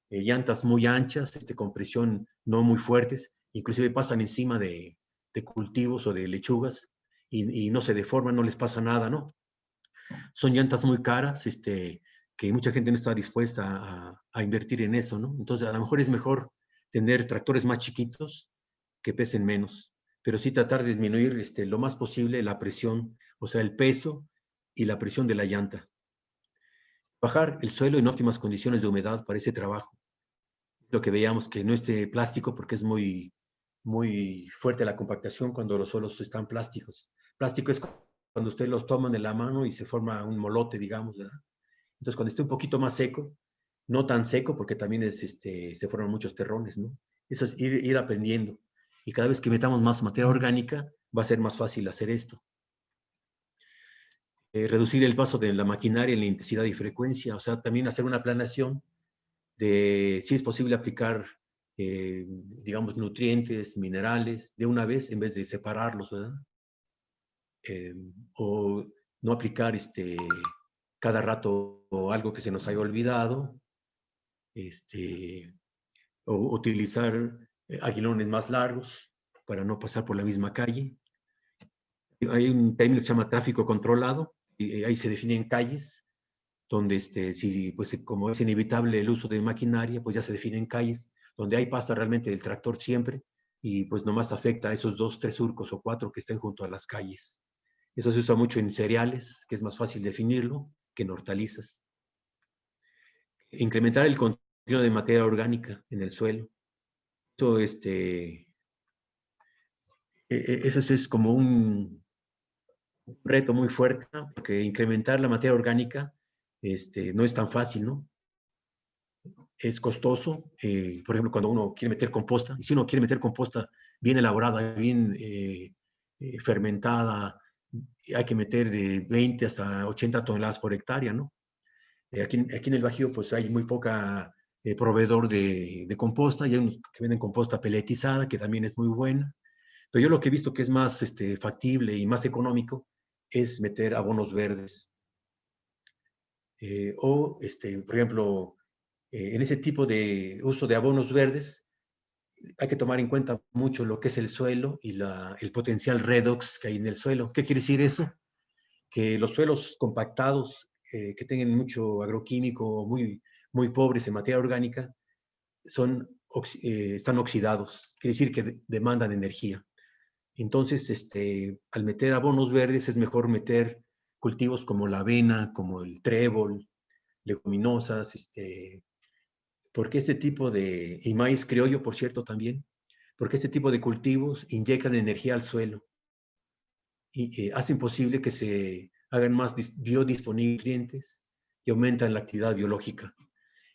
S2: llantas muy anchas, con presión no muy fuertes, inclusive pasan encima de cultivos o de lechugas y no se deforman, no les pasa nada, ¿no? Son llantas muy caras, que mucha gente no está dispuesta a invertir en eso, ¿no? Entonces, a lo mejor es mejor tener tractores más chiquitos que pesen menos, pero sí tratar de disminuir lo más posible la presión, o sea, el peso y la presión de la llanta. Bajar el suelo en óptimas condiciones de humedad para ese trabajo. Lo que veíamos que no esté plástico porque es muy, muy fuerte la compactación cuando los suelos están plásticos. Plástico es cuando ustedes los toman de la mano y se forma un molote, digamos, ¿verdad? Entonces, cuando esté un poquito más seco, no tan seco porque también se forman muchos terrones, ¿no? Eso es ir aprendiendo. Y cada vez que metamos más materia orgánica, va a ser más fácil hacer esto. Reducir el paso de la maquinaria en la intensidad y frecuencia, o sea, también hacer una planeación de si es posible aplicar, digamos, nutrientes, minerales de una vez en vez de separarlos, ¿verdad? O no aplicar cada rato algo que se nos haya olvidado, o utilizar aguilones más largos para no pasar por la misma calle. Hay un término que se llama tráfico controlado, y ahí se definen calles, donde pues como es inevitable el uso de maquinaria, pues ya se definen calles, donde hay pasta realmente del tractor siempre, y pues nomás afecta a esos 2, 3 surcos o 4 que estén junto a las calles. Eso se usa mucho en cereales, que es más fácil definirlo que en hortalizas. Incrementar el contenido de materia orgánica en el suelo. Eso es como un reto muy fuerte, ¿no? Porque incrementar la materia orgánica no es tan fácil, ¿no? es costoso. Por ejemplo, cuando uno quiere meter composta, y si uno quiere meter composta bien elaborada, bien fermentada, hay que meter de 20 hasta 80 toneladas por hectárea, ¿no? Aquí en el Bajío, pues hay muy poca proveedor de composta, y hay unos que venden composta peletizada, que también es muy buena. Pero yo lo que he visto que es más factible y más económico es meter abonos verdes. Por ejemplo, en ese tipo de uso de abonos verdes, hay que tomar en cuenta mucho lo que es el suelo y el potencial redox que hay en el suelo. ¿Qué quiere decir eso? Que los suelos compactados, que tengan mucho agroquímico, muy pobres en materia orgánica, están oxidados. Quiere decir que demandan energía. Entonces, al meter abonos verdes es mejor meter cultivos como la avena, como el trébol, leguminosas, porque y maíz criollo, por cierto, también, porque este tipo de cultivos inyectan energía al suelo y hacen posible que se hagan más biodisponibles y aumentan la actividad biológica.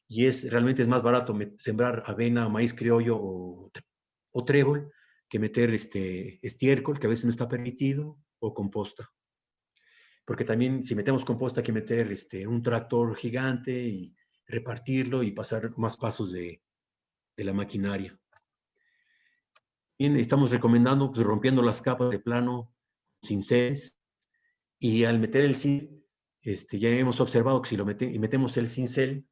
S2: Y realmente es más barato sembrar avena, maíz criollo o trébol que meter estiércol, que a veces no está permitido, o composta. Porque también si metemos composta hay que meter un tractor gigante y repartirlo y pasar más pasos de la maquinaria. Bien, estamos recomendando, pues, rompiendo las capas de plano, cinceles, y al meter el cincel, ya hemos observado que si metemos el cincel,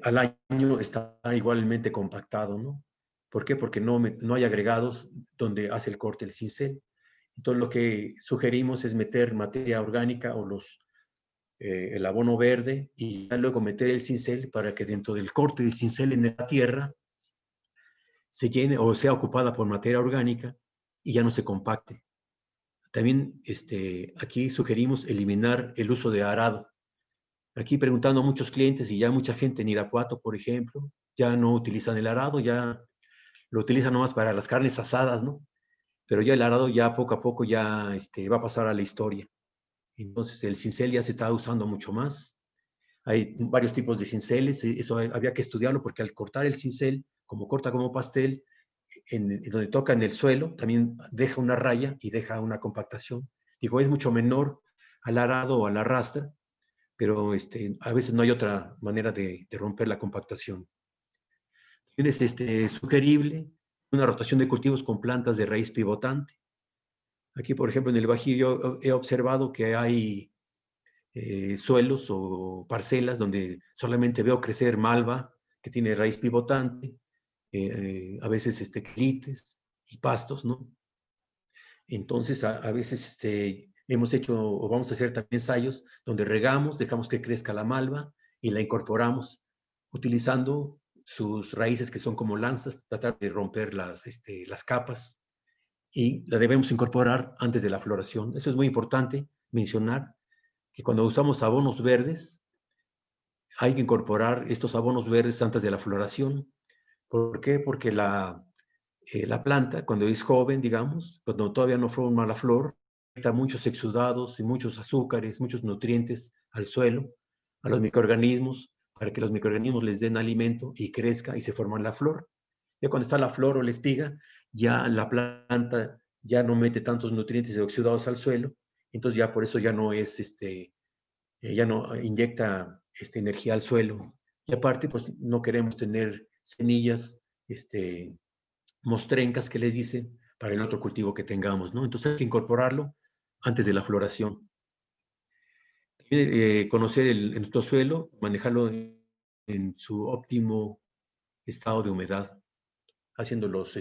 S2: al año está igualmente compactado, ¿no? ¿Por qué? Porque no hay agregados donde hace el corte el cincel. Entonces lo que sugerimos es meter materia orgánica o el abono verde, y ya luego meter el cincel para que dentro del corte del cincel en la tierra se llene o sea ocupada por materia orgánica y ya no se compacte. También aquí sugerimos eliminar el uso de arado. Aquí preguntando a muchos clientes, y ya mucha gente en Irapuato, por ejemplo, ya no utilizan el arado, ya lo utilizan nomás para las carnes asadas, ¿no? Pero ya el arado ya poco a poco ya va a pasar a la historia. Entonces el cincel ya se está usando mucho más. Hay varios tipos de cinceles, eso había que estudiarlo porque al cortar el cincel, como corta como pastel, donde toca en el suelo, también deja una raya y deja una compactación. Digo, es mucho menor al arado o a la rastra, pero a veces no hay otra manera de romper la compactación. También es sugerible una rotación de cultivos con plantas de raíz pivotante. Aquí, por ejemplo, en el Bajío yo he observado que hay suelos o parcelas donde solamente veo crecer malva, que tiene raíz pivotante, a veces clites y pastos, ¿no? Entonces, a veces hemos hecho o vamos a hacer también ensayos donde regamos, dejamos que crezca la malva y la incorporamos utilizando sus raíces que son como lanzas, tratar de romper las capas, y la debemos incorporar antes de la floración. Eso es muy importante mencionar, que cuando usamos abonos verdes, hay que incorporar estos abonos verdes antes de la floración. ¿Por qué? Porque la planta, cuando es joven, digamos, cuando todavía no forma la flor, da muchos exudados y muchos azúcares, muchos nutrientes al suelo, a los microorganismos, para que los microorganismos les den alimento y crezca y se forma la flor. Ya cuando está la flor o la espiga, ya la planta ya no mete tantos nutrientes y oxidados al suelo, entonces ya por eso ya no ya no inyecta energía al suelo. Y aparte, pues no queremos tener semillas, mostrencas que les dicen, para el otro cultivo que tengamos, ¿no? Entonces hay que incorporarlo antes de la floración. Conocer nuestro suelo, manejarlo en su óptimo estado de humedad, haciéndolos,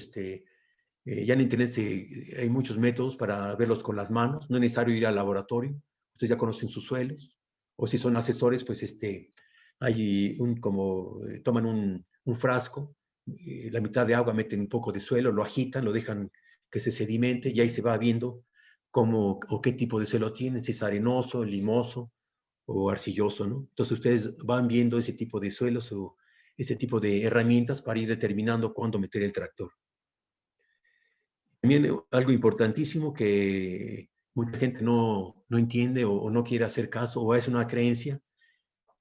S2: ya en internet hay muchos métodos para verlos con las manos, no es necesario ir al laboratorio, ustedes ya conocen sus suelos, o si son asesores, pues toman un frasco, la mitad de agua, meten un poco de suelo, lo agitan, lo dejan que se sedimente, y ahí se va viendo cómo o qué tipo de suelo tienen, si es arenoso, limoso o arcilloso, ¿no? Entonces ustedes van viendo ese tipo de suelos o ese tipo de herramientas para ir determinando cuándo meter el tractor. También algo importantísimo que mucha gente no entiende o no quiere hacer caso, o es una creencia,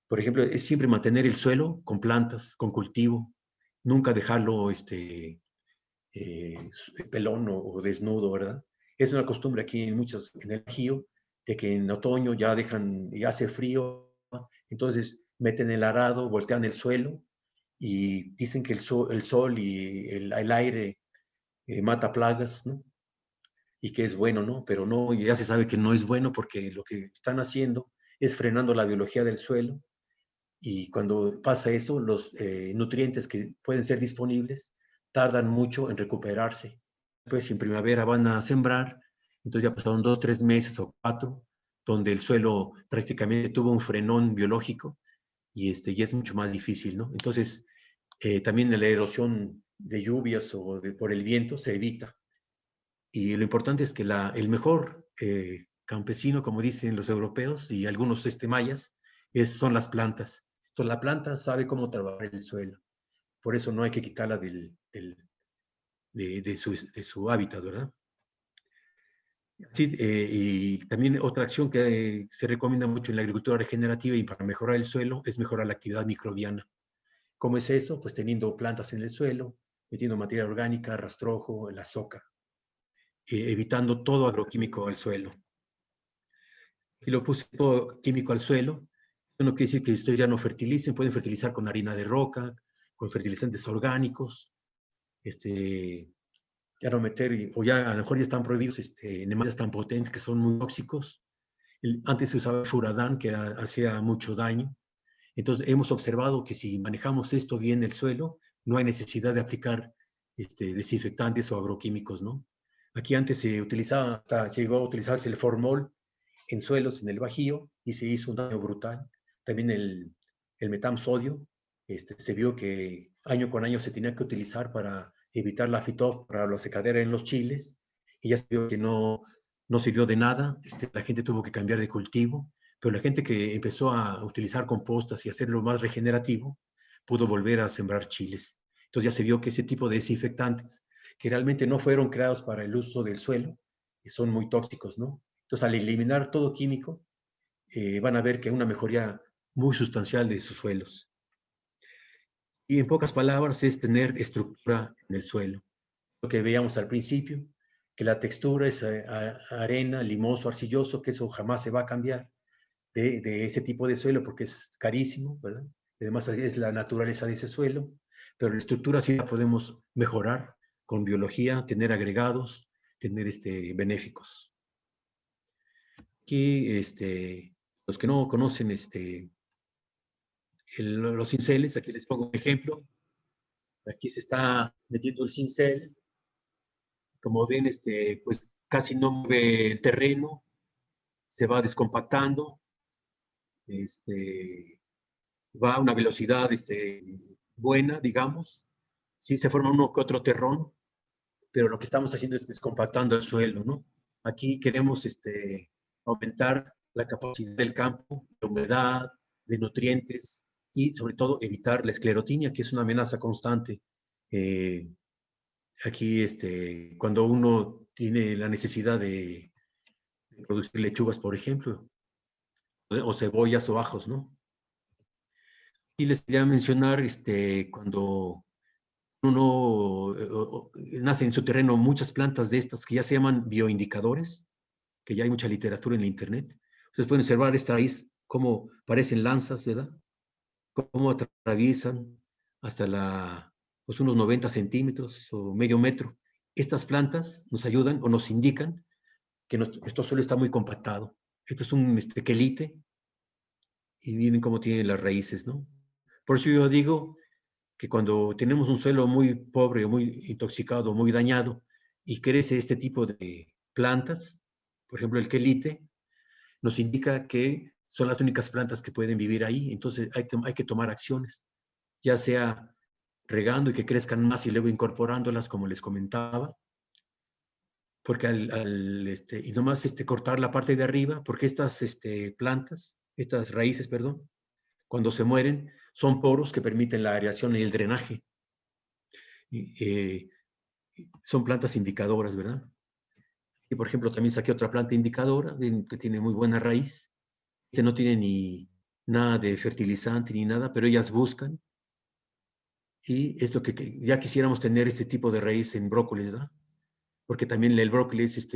S2: Por ejemplo, es siempre mantener el suelo con plantas, con cultivo, nunca dejarlo pelón o desnudo, ¿verdad? Es una costumbre aquí en el Bajío, de que en otoño ya hace frío, entonces meten el arado, voltean el suelo y dicen que el sol y el aire mata plagas, ¿no? Y que es bueno, ¿no? Pero no, ya se sabe que no es bueno porque lo que están haciendo es frenando la biología del suelo y cuando pasa eso, los nutrientes que pueden ser disponibles tardan mucho en recuperarse. Pues en primavera van a sembrar, entonces ya pasaron 2, 3 meses o 4, donde el suelo prácticamente tuvo un frenón biológico y y es mucho más difícil, ¿no? Entonces, también la erosión de lluvias o por el viento se evita. Y lo importante es que el mejor campesino, como dicen los europeos y algunos mayas, son las plantas. Entonces la planta sabe cómo trabajar el suelo. Por eso no hay que quitarla de su hábitat, ¿verdad? Sí, y también otra acción que se recomienda mucho en la agricultura regenerativa y para mejorar el suelo es mejorar la actividad microbiana. ¿Cómo es eso? Pues teniendo plantas en el suelo, metiendo materia orgánica, rastrojo, la soca, evitando todo agroquímico al suelo. Y lo puse todo químico al suelo. Eso no quiere decir que ustedes ya no fertilicen, pueden fertilizar con harina de roca, con fertilizantes orgánicos, ya no meter, o ya a lo mejor ya están prohibidos nematas tan potentes que son muy tóxicos. Antes se usaba furadán, que hacía mucho daño. Entonces hemos observado que si manejamos esto bien el suelo, no hay necesidad de aplicar desinfectantes o agroquímicos, ¿no? Aquí antes se utilizaba, hasta llegó a utilizarse el formol en suelos en el Bajío y se hizo un daño brutal. También el metamsodio, se vio que año con año se tenía que utilizar para evitar la para la secadera en los chiles y ya se vio que no sirvió de nada. La gente tuvo que cambiar de cultivo, pero la gente que empezó a utilizar compostas y hacerlo más regenerativo pudo volver a sembrar chiles. Entonces ya se vio que ese tipo de desinfectantes que realmente no fueron creados para el uso del suelo son muy tóxicos, ¿no? Entonces, al eliminar todo químico, van a ver que hay una mejoría muy sustancial de sus suelos. Y en pocas palabras, es tener estructura en el suelo. Lo que veíamos al principio, que la textura es arena, limoso, arcilloso, que eso jamás se va a cambiar de ese tipo de suelo porque es carísimo, ¿verdad? Además, es la naturaleza de ese suelo, pero la estructura sí la podemos mejorar con biología, tener agregados, tener benéficos. Aquí, los que no conocen los cinceles, aquí les pongo un ejemplo. Aquí se está metiendo el cincel. Como ven, pues casi no mueve el terreno, se va descompactando, va a una velocidad buena, digamos. Sí se forma uno que otro terrón, pero lo que estamos haciendo es descompactando el suelo, ¿no? Aquí queremos aumentar la capacidad del campo, de humedad, de nutrientes y sobre todo evitar la esclerotinia, que es una amenaza constante. Aquí, cuando uno tiene la necesidad de producir lechugas, por ejemplo, o cebollas o ajos, ¿no? Y les quería mencionar, cuando uno nace en su terreno muchas plantas de estas que ya se llaman bioindicadores, que ya hay mucha literatura en la internet. Ustedes pueden observar esta raíz, cómo parecen lanzas, ¿verdad? Cómo atraviesan hasta pues unos 90 centímetros o medio metro. Estas plantas nos ayudan o nos indican que nuestro suelo está muy compactado. Esto es un quelite y miren cómo tienen las raíces, ¿no? Por eso yo digo que cuando tenemos un suelo muy pobre, muy intoxicado, muy dañado, y crece este tipo de plantas, por ejemplo el quelite, nos indica que son las únicas plantas que pueden vivir ahí. Entonces hay que tomar acciones, ya sea regando y que crezcan más y luego incorporándolas, como les comentaba, porque y nomás cortar la parte de arriba, porque estas plantas, estas raíces, perdón, cuando se mueren, son poros que permiten la aireación y el drenaje. Son plantas indicadoras, ¿verdad? Y por ejemplo, también saqué otra planta indicadora que tiene muy buena raíz. No tiene nada de fertilizante ni nada, pero ellas buscan. Y es lo que ya quisiéramos tener este tipo de raíz en brócoli, ¿verdad? Porque también el brócoli es,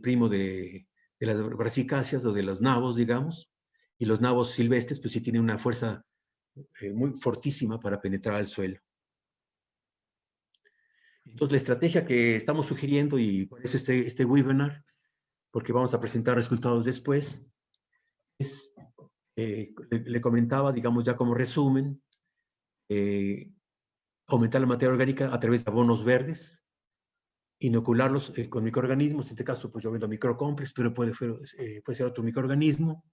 S2: primo de las brasicáceas o de los nabos, digamos, y los nabos silvestres pues sí tienen una fuerza muy fortísima para penetrar al suelo. Entonces la estrategia que estamos sugiriendo, y por eso este webinar, porque vamos a presentar resultados después, es, le comentaba, digamos ya como resumen, aumentar la materia orgánica a través de abonos verdes, inocularlos con microorganismos, en este caso pues yo vendo microcomplex, pero puede ser otro microorganismo,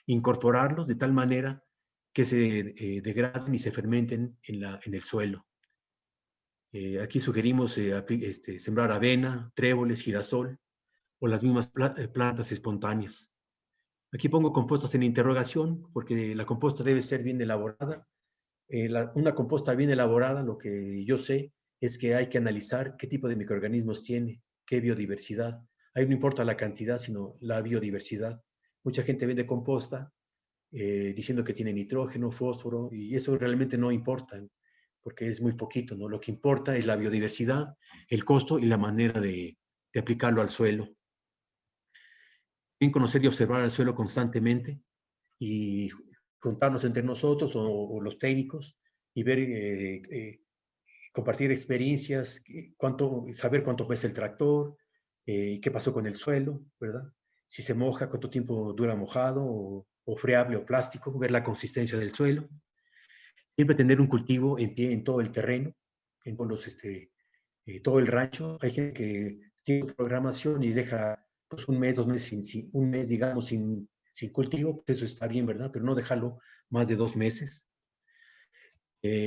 S2: incorporarlos de tal manera que se degraden y se fermenten en el suelo. Aquí sugerimos sembrar avena, tréboles, girasol o las mismas plantas espontáneas. Aquí pongo compostas en interrogación porque la composta debe ser bien elaborada. Una composta bien elaborada, lo que yo sé, es que hay que analizar qué tipo de microorganismos tiene, qué biodiversidad. Ahí no importa la cantidad, sino la biodiversidad. Mucha gente vende composta diciendo que tiene nitrógeno, fósforo, y eso realmente no importa, porque es muy poquito, ¿no? Lo que importa es la biodiversidad, el costo y la manera de aplicarlo al suelo. Bien conocer y observar el suelo constantemente y juntarnos entre nosotros o los técnicos y ver, compartir experiencias, saber cuánto pesa el tractor, qué pasó con el suelo, ¿verdad? Si se moja, cuánto tiempo dura mojado, o friable o plástico, ver la consistencia del suelo. Siempre tener un cultivo en pie en todo el terreno, en todo el rancho. Hay gente que tiene programación y deja pues, un mes, 2 meses, un mes, digamos, sin cultivo, pues eso está bien, ¿verdad? Pero no dejarlo más de 2 meses.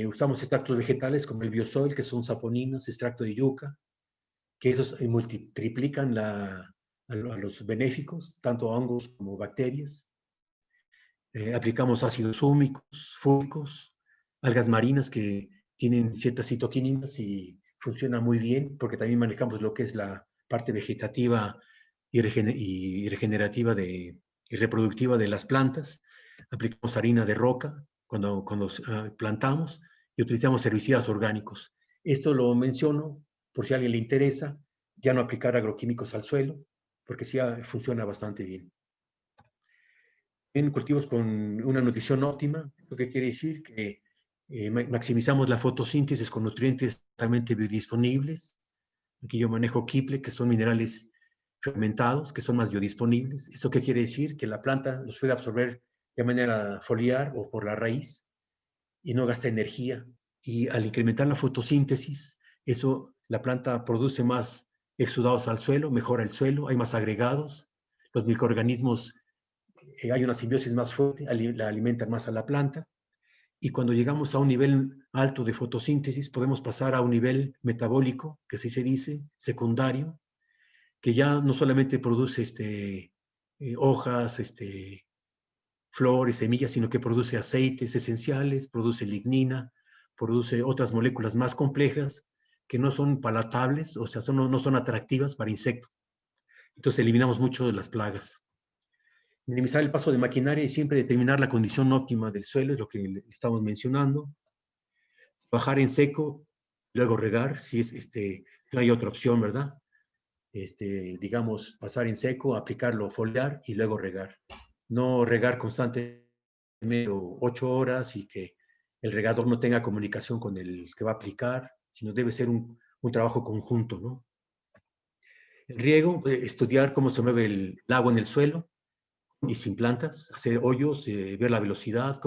S2: Usamos extractos vegetales como el biosoil, que son saponinas, extracto de yuca, que esos triplican a los benéficos, tanto a hongos como bacterias. Aplicamos ácidos húmicos, fúngicos, algas marinas que tienen ciertas citoquininas y funcionan muy bien, porque también manejamos lo que es la parte vegetativa y regenerativa y reproductiva de las plantas. Aplicamos harina de roca cuando plantamos y utilizamos herbicidas orgánicos. Esto lo menciono por si a alguien le interesa, ya no aplicar agroquímicos al suelo, porque sí funciona bastante bien. En cultivos con una nutrición óptima, lo que quiere decir que maximizamos la fotosíntesis con nutrientes totalmente biodisponibles. Aquí yo manejo Kiple, que son minerales fermentados, que son más biodisponibles. ¿Eso qué quiere decir? Que la planta los puede absorber de manera foliar o por la raíz y no gasta energía. Y al incrementar la fotosíntesis, la planta produce más exudados al suelo, mejora el suelo, hay más agregados, los microorganismos, hay una simbiosis más fuerte, la alimentan más a la planta. Y cuando llegamos a un nivel alto de fotosíntesis, podemos pasar a un nivel metabólico, que así se dice, secundario, que ya no solamente produce hojas, flores, semillas, sino que produce aceites esenciales, produce lignina, produce otras moléculas más complejas que no son palatables, o sea, no son atractivas para insectos. Entonces eliminamos mucho de las plagas. Minimizar el paso de maquinaria y siempre determinar la condición óptima del suelo, es lo que le estamos mencionando. Bajar en seco, luego regar, si no hay otra opción, ¿verdad? Digamos, pasar en seco, aplicarlo, foliar y luego regar. No regar constantemente 8 horas y que el regador no tenga comunicación con el que va a aplicar, sino debe ser un trabajo conjunto, ¿no? El riego, estudiar cómo se mueve el agua en el suelo y sin plantas, hacer hoyos, ver la velocidad,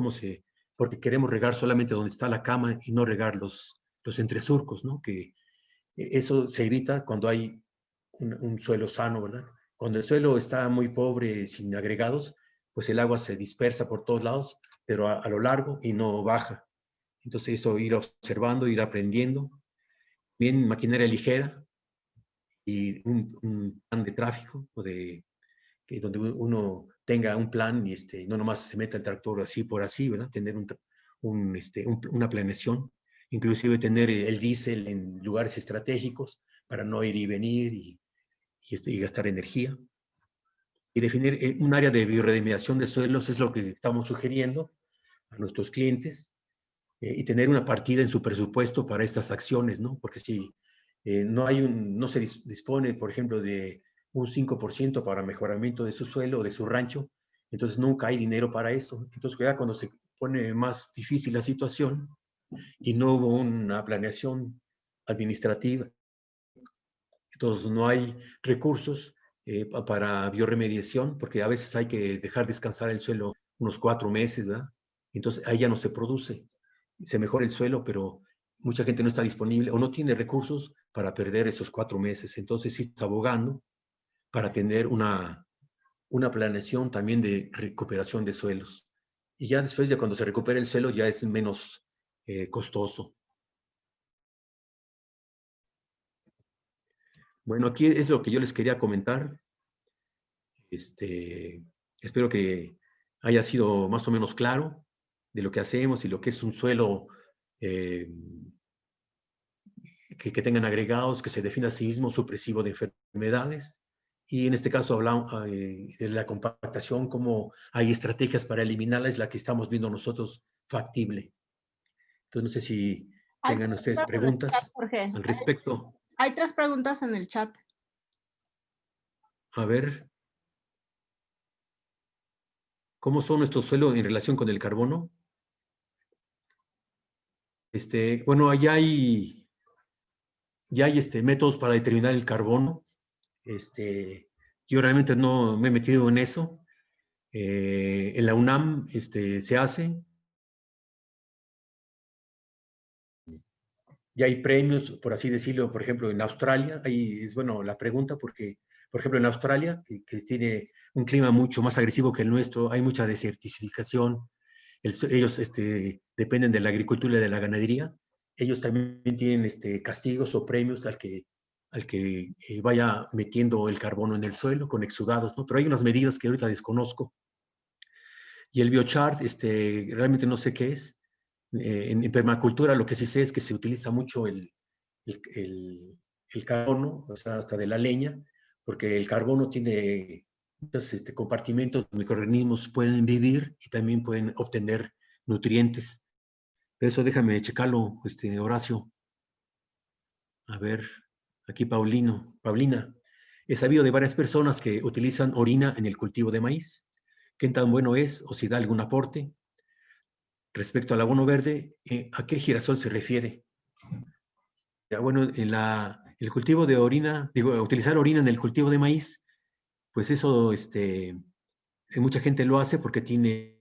S2: porque queremos regar solamente donde está la cama y no regar los entresurcos, ¿no? Que eso se evita cuando hay un suelo sano, ¿verdad? Cuando el suelo está muy pobre, sin agregados, pues el agua se dispersa por todos lados, pero a lo largo y no baja. Entonces eso ir observando, ir aprendiendo. Bien, maquinaria ligera y un plan de tráfico, donde uno tenga un plan y no nomás se meta el tractor así por así, ¿verdad? Tener una planeación, inclusive tener el diésel en lugares estratégicos para no ir y venir y gastar energía. y definir un área de bioremediación de suelos es lo que estamos sugiriendo a nuestros clientes, y tener una partida en su presupuesto para estas acciones, ¿no? Porque si no se dispone, por ejemplo, de un 5% para mejoramiento de su suelo o de su rancho, entonces nunca hay dinero para eso. Entonces ya cuando se pone más difícil la situación y no hubo una planeación administrativa, entonces no hay recursos para bioremediación, porque a veces hay que dejar descansar el suelo unos 4 meses, ¿verdad? Entonces ahí ya no se produce, se mejora el suelo, pero mucha gente no está disponible o no tiene recursos para perder esos 4 meses. Entonces sí está abogando para tener una planeación también de recuperación de suelos. Y ya después de cuando se recupera el suelo ya es menos costoso. Bueno, aquí es lo que yo les quería comentar. Espero que haya sido más o menos claro de lo que hacemos y lo que es un suelo que tengan agregados, que se defina a sí mismo supresivo de enfermedades. Y en este caso hablamos de la compactación, cómo hay estrategias para eliminarla, es la que estamos viendo nosotros factible. Entonces, no sé si tengan ustedes preguntas
S1: Jorge.
S2: al respecto.
S1: Hay 3 preguntas en el chat.
S2: A ver. ¿Cómo son nuestros suelos en relación con el carbono? Bueno, allá ya hay métodos para determinar el carbono. Yo realmente no me he metido en eso. En la UNAM se hace. Ya hay premios, por así decirlo, por ejemplo, en Australia. Ahí es bueno la pregunta porque, por ejemplo, en Australia, que tiene un clima mucho más agresivo que el nuestro, hay mucha desertificación. Ellos dependen de la agricultura y de la ganadería. Ellos también tienen castigos o premios al que vaya metiendo el carbono en el suelo con exudados, ¿no? Pero hay unas medidas que ahorita desconozco. Y el biochar, realmente no sé qué es. En permacultura lo que sí sé es que se utiliza mucho el carbono, o sea, hasta de la leña, porque el carbono tiene muchos compartimentos, microorganismos pueden vivir y también pueden obtener nutrientes. Pero eso déjame checarlo, Horacio. A ver, aquí Paulina. He sabido de varias personas que utilizan orina en el cultivo de maíz. ¿Qué tan bueno es o si da algún aporte? Respecto al abono verde, ¿a qué girasol se refiere? Ya, bueno, el cultivo de orina, utilizar orina en el cultivo de maíz, pues eso, mucha gente lo hace porque tiene,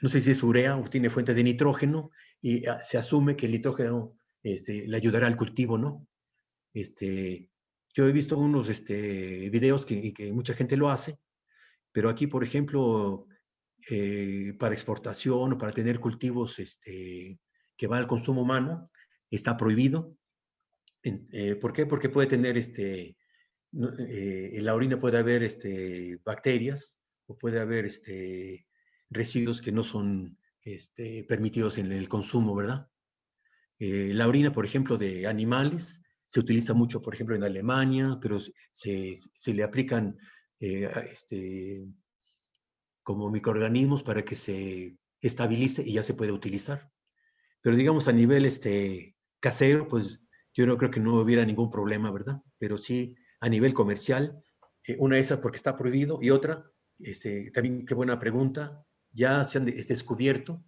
S2: no sé si es urea o tiene fuente de nitrógeno, y se asume que el nitrógeno le ayudará al cultivo, ¿no? Yo he visto unos videos que mucha gente lo hace, pero aquí, por ejemplo, para exportación o para tener cultivos que van al consumo humano, está prohibido. ¿Por qué? Porque puede tener, en la orina puede haber bacterias o puede haber residuos que no son permitidos en el consumo, ¿verdad? La orina, por ejemplo, de animales se utiliza mucho, por ejemplo, en Alemania, pero se le aplican como microorganismos para que se estabilice y ya se puede utilizar. Pero digamos a nivel casero, pues yo no creo que no hubiera ningún problema, ¿verdad? Pero sí a nivel comercial, una esa porque está prohibido y otra, también qué buena pregunta, ya se han descubierto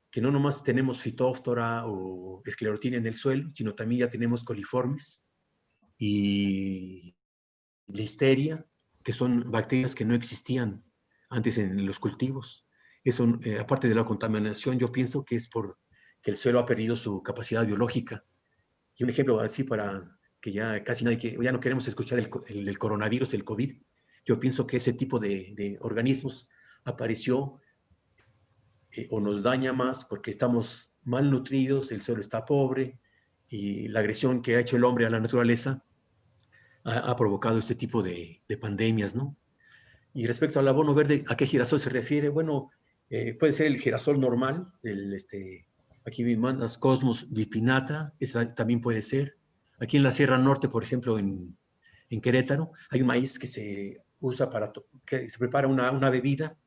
S2: que no nomás tenemos Phytophthora o esclerotina en el suelo, sino también ya tenemos coliformes y listeria, que son bacterias que no existían antes en los cultivos. Eso, aparte de la contaminación, yo pienso que es porque el suelo ha perdido su capacidad biológica. Y un ejemplo así para que ya casi nadie, ya no queremos escuchar el coronavirus, el COVID. Yo pienso que ese tipo de organismos apareció o nos daña más porque estamos mal nutridos, el suelo está pobre y la agresión que ha hecho el hombre a la naturaleza ha provocado este tipo de pandemias, ¿no? Y respecto al abono verde, ¿a qué girasol se refiere? Bueno, puede ser el girasol normal, aquí me mandas Cosmos bipinata, esa también puede ser. Aquí en la Sierra Norte, por ejemplo, en en Querétaro. Hay un maíz que se usa que se prepara una bebida.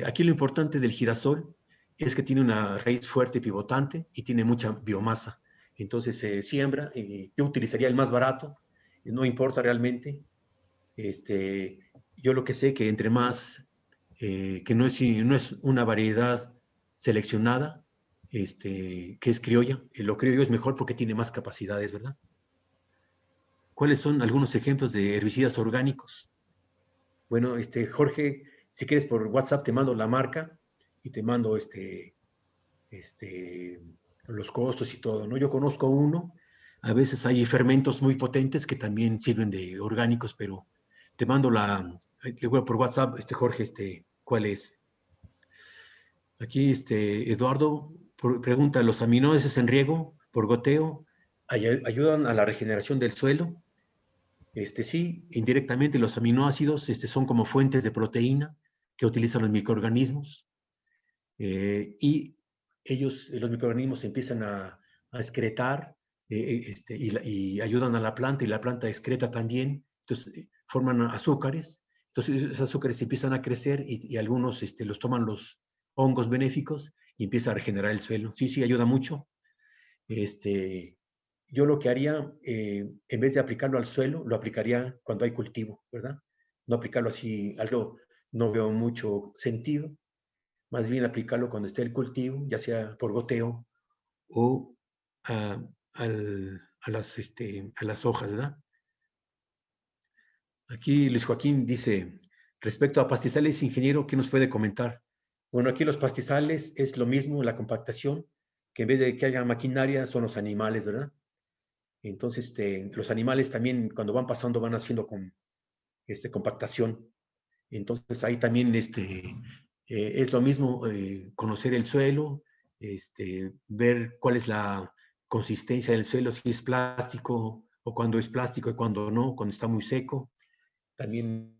S2: Aquí lo importante del girasol es que tiene una raíz fuerte y pivotante y tiene mucha biomasa. Entonces se siembra, y yo utilizaría el más barato, no importa realmente. Yo lo que sé que entre más, que no es una variedad seleccionada, que es criolla, lo criollo es mejor porque tiene más capacidades, ¿verdad? ¿Cuáles son algunos ejemplos de herbicidas orgánicos? Bueno, Jorge, si quieres por WhatsApp te mando la marca y te mando los costos y todo, ¿no? Yo conozco uno, a veces hay fermentos muy potentes que también sirven de orgánicos, pero te mando luego por WhatsApp, Jorge, ¿cuál es? Aquí, Eduardo pregunta, ¿los aminoácidos en riego por goteo ayudan a la regeneración del suelo? Sí, indirectamente los aminoácidos son como fuentes de proteína que utilizan los microorganismos y los microorganismos empiezan a excretar y ayudan a la planta y la planta excreta también, entonces forman azúcares, entonces esos azúcares empiezan a crecer y algunos los toman los hongos benéficos y empieza a regenerar el suelo. Sí, sí, ayuda mucho. Yo lo que haría, en vez de aplicarlo al suelo, lo aplicaría cuando hay cultivo, ¿verdad? No aplicarlo así, no veo mucho sentido. Más bien aplicarlo cuando esté el cultivo, ya sea por goteo o a las hojas, ¿verdad? Aquí Luis Joaquín dice, respecto a pastizales, ingeniero, ¿qué nos puede comentar? Bueno, aquí los pastizales es lo mismo, la compactación, que en vez de que haya maquinaria, son los animales, ¿verdad? Entonces, los animales también cuando van pasando van haciendo compactación. Entonces, ahí también es lo mismo conocer el suelo, ver cuál es la consistencia del suelo, si es plástico o cuando es plástico y cuando no, cuando está muy seco. También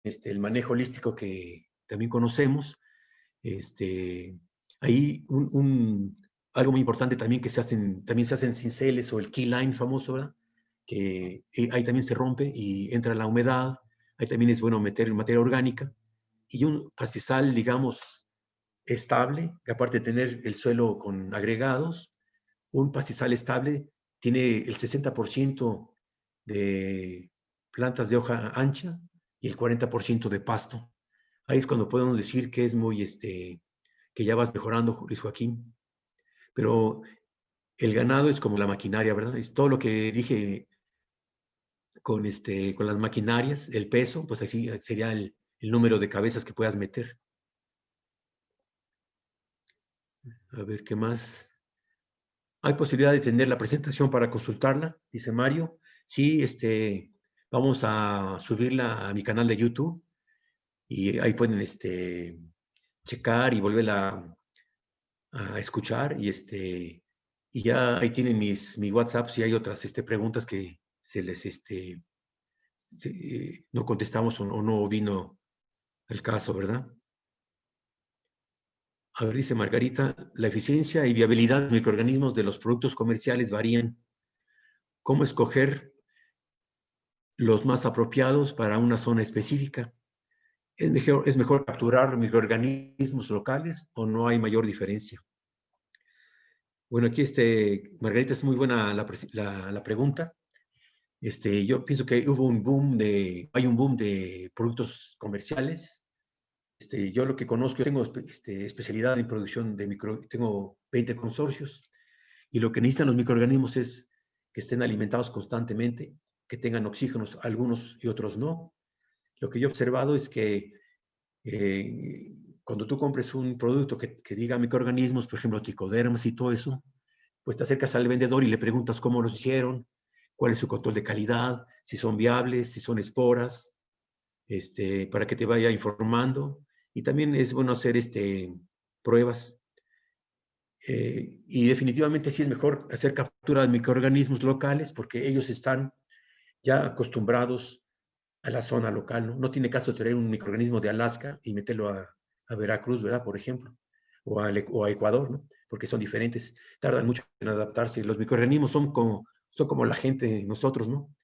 S2: el manejo holístico que también conocemos. Ahí algo muy importante también que también se hacen cinceles o el key line famoso, ¿verdad? Que ahí también se rompe y entra la humedad. Ahí también es bueno meter materia orgánica. Y un pastizal, digamos, estable, que aparte de tener el suelo con agregados, un pastizal estable tiene el 60% de plantas de hoja ancha y el 40% de pasto. Ahí es cuando podemos decir que es muy, que ya vas mejorando, Luis Joaquín. Pero el ganado es como la maquinaria, ¿verdad? Es todo lo que dije con las maquinarias, el peso, pues así sería el número de cabezas que puedas meter. A ver, ¿qué más? ¿Hay posibilidad de tener la presentación para consultarla? Dice Mario. Sí, vamos a subirla a mi canal de YouTube y ahí pueden checar y volverla a escuchar y ya ahí tienen mi WhatsApp si hay otras preguntas que se les no contestamos o no vino el caso, ¿verdad? A ver, dice Margarita, la eficiencia y viabilidad de los microorganismos de los productos comerciales varían. ¿Cómo escoger los más apropiados para una zona específica? ¿Es mejor capturar microorganismos locales o no hay mayor diferencia? Bueno, aquí Margarita, es muy buena la pregunta. Yo pienso que hay un boom de productos comerciales. Yo lo que conozco, yo tengo especialidad en producción de tengo 20 consorcios y lo que necesitan los microorganismos es que estén alimentados constantemente, que tengan oxígenos, algunos y otros no. Lo que yo he observado es que cuando tú compres un producto que diga microorganismos, por ejemplo, tricodermas y todo eso, pues te acercas al vendedor y le preguntas cómo los hicieron, cuál es su control de calidad, si son viables, si son esporas, para que te vaya informando. Y también es bueno hacer pruebas. Y definitivamente sí es mejor hacer captura de microorganismos locales porque ellos están ya acostumbrados a la zona local, ¿no? No tiene caso traer un microorganismo de Alaska y meterlo a Veracruz, ¿verdad? Por ejemplo, o a Ecuador, ¿no? Porque son diferentes, tardan mucho en adaptarse. Los microorganismos son como la gente, nosotros, ¿no?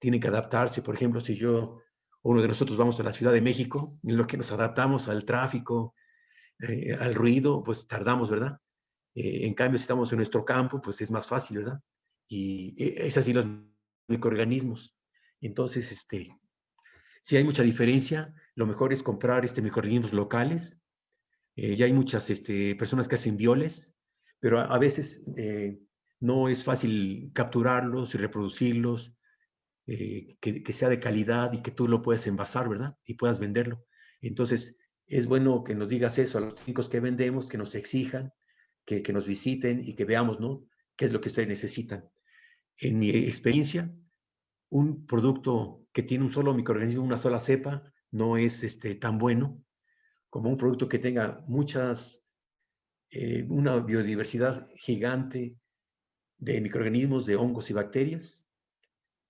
S2: tienen que adaptarse. Por ejemplo, si uno de nosotros vamos a la Ciudad de México, en lo que nos adaptamos al tráfico, al ruido, pues tardamos, ¿verdad? En cambio, si estamos en nuestro campo, pues es más fácil, ¿verdad? Y es así los microorganismos. Entonces, si hay mucha diferencia, lo mejor es comprar microorganismos locales. Ya hay muchas personas que hacen bioles, pero a veces no es fácil capturarlos y reproducirlos, que sea de calidad y que tú lo puedas envasar, ¿verdad? Y puedas venderlo. Entonces, es bueno que nos digas eso a los técnicos que vendemos, que nos exijan, que nos visiten y que veamos, ¿no? ¿Qué es lo que ustedes necesitan? En mi experiencia, un producto que tiene un solo microorganismo, una sola cepa, no es tan bueno como un producto que tenga una biodiversidad gigante de microorganismos, de hongos y bacterias,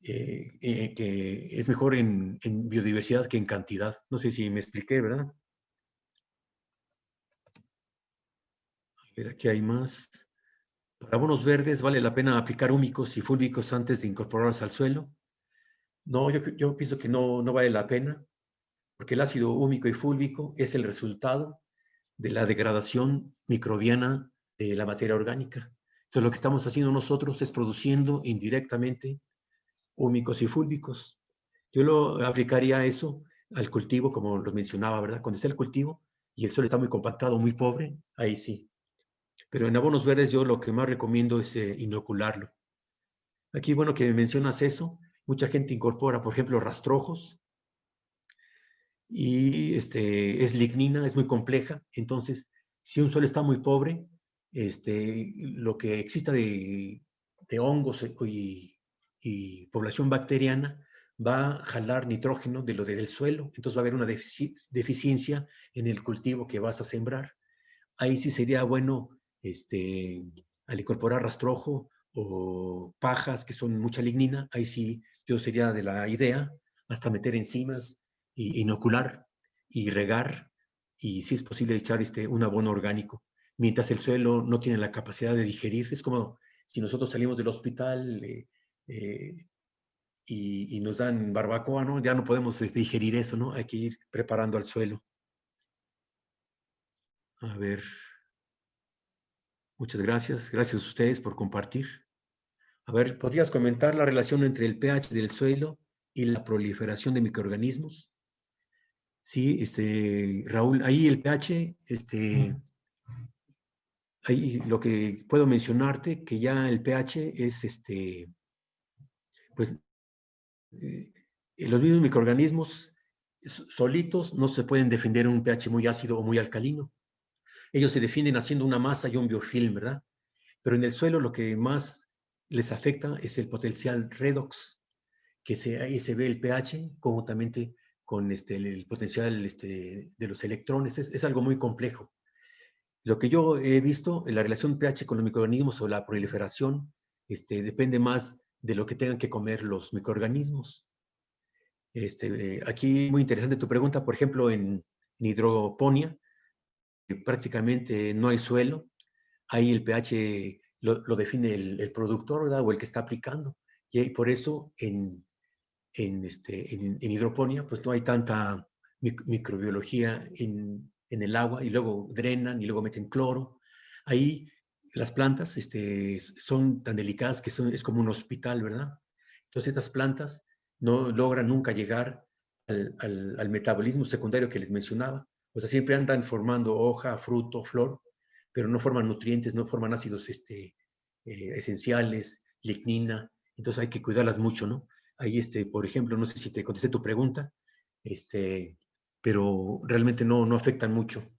S2: que es mejor en biodiversidad que en cantidad. No sé si me expliqué, ¿verdad? A ver, aquí hay más. Para abonos verdes, ¿vale la pena aplicar húmicos y fúlbicos antes de incorporarlos al suelo? No, yo pienso que no vale la pena, porque el ácido húmico y fúlbico es el resultado de la degradación microbiana de la materia orgánica. Entonces, lo que estamos haciendo nosotros es produciendo indirectamente húmicos y fúlbicos. Yo lo aplicaría eso al cultivo, como lo mencionaba, ¿verdad? Cuando está el cultivo y el suelo está muy compactado, muy pobre, ahí sí. Pero en abonos verdes yo lo que más recomiendo es inocularlo. Aquí, bueno, que mencionas eso, mucha gente incorpora, por ejemplo, rastrojos, y es lignina, es muy compleja. Entonces, si un suelo está muy pobre, lo que exista de hongos y población bacteriana va a jalar nitrógeno de lo del suelo. Entonces va a haber una deficiencia en el cultivo que vas a sembrar. Ahí sí sería bueno, al incorporar rastrojo o pajas que son mucha lignina, ahí sí yo sería de la idea hasta meter enzimas y inocular y regar, y si es posible echar un abono orgánico, mientras el suelo no tiene la capacidad de digerir. Es como si nosotros salimos del hospital y nos dan barbacoa, ¿no? Ya no podemos digerir eso, ¿no? Hay que ir preparando al suelo. A ver. Muchas gracias. Gracias a ustedes por compartir. A ver, ¿podrías comentar la relación entre el pH del suelo y la proliferación de microorganismos? Sí, Raúl, ahí el pH, ahí lo que puedo mencionarte, que ya el pH es, pues, los mismos microorganismos solitos no se pueden defender en un pH muy ácido o muy alcalino. Ellos se defienden haciendo una masa y un biofilm, ¿verdad? Pero en el suelo lo que más les afecta es el potencial redox, que ahí se ve el pH conjuntamente con el potencial de los electrones. Es algo muy complejo. Lo que yo he visto, en la relación pH con los microorganismos o la proliferación, depende más de lo que tengan que comer los microorganismos. Aquí muy interesante tu pregunta, por ejemplo, en hidroponía, prácticamente no hay suelo. Ahí el pH lo define el productor, ¿verdad? O el que está aplicando. Y por eso en hidroponía, pues no hay tanta microbiología en el agua, y luego drenan y luego meten cloro. Ahí las plantas son tan delicadas que es como un hospital, ¿verdad? Entonces estas plantas no logran nunca llegar al metabolismo secundario que les mencionaba. O sea, siempre andan formando hoja, fruto, flor, pero no forman nutrientes, no forman ácidos esenciales, lignina. Entonces hay que cuidarlas mucho, ¿no? Ahí, por ejemplo, no sé si te contesté tu pregunta, pero realmente no afectan mucho.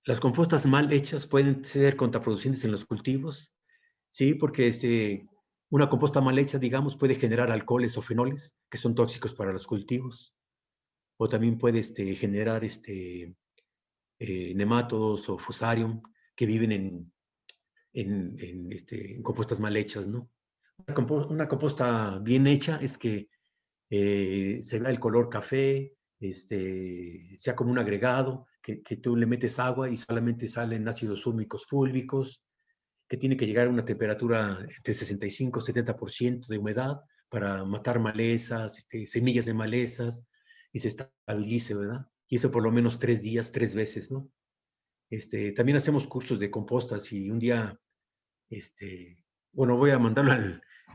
S2: ¿Las compostas mal hechas pueden ser contraproducentes en los cultivos? Sí, porque una composta mal hecha, digamos, puede generar alcoholes o fenoles que son tóxicos para los cultivos. O también puede generar nemátodos o fusarium que viven en compostas mal hechas, ¿no? Una composta bien hecha es que se vea el color café, sea como un agregado, que tú le metes agua y solamente salen ácidos húmicos fúlbicos, que tiene que llegar a una temperatura de 65-70% de humedad para matar malezas, semillas de malezas, y se estabilice, ¿verdad? Y eso por lo menos 3 días, 3 veces, ¿no? También hacemos cursos de compostas y un día, bueno, voy a mandarlo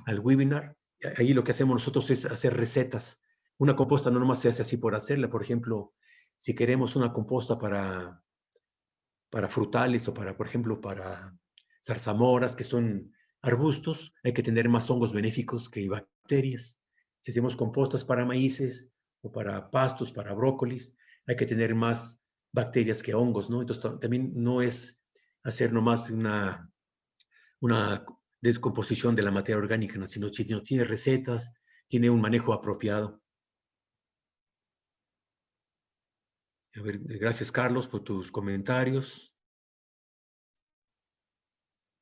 S2: al webinar. Ahí lo que hacemos nosotros es hacer recetas. Una composta no nomás se hace así por hacerla. Por ejemplo, si queremos una composta para frutales o por ejemplo, para zarzamoras, que son arbustos, hay que tener más hongos benéficos que bacterias. Si hacemos compostas para maíces o para pastos, para brócolis, hay que tener más bacterias que hongos, ¿no? Entonces, también no es hacer nomás una descomposición de la materia orgánica, ¿no? Sino tiene recetas, tiene un manejo apropiado. A ver, gracias, Carlos, por tus comentarios.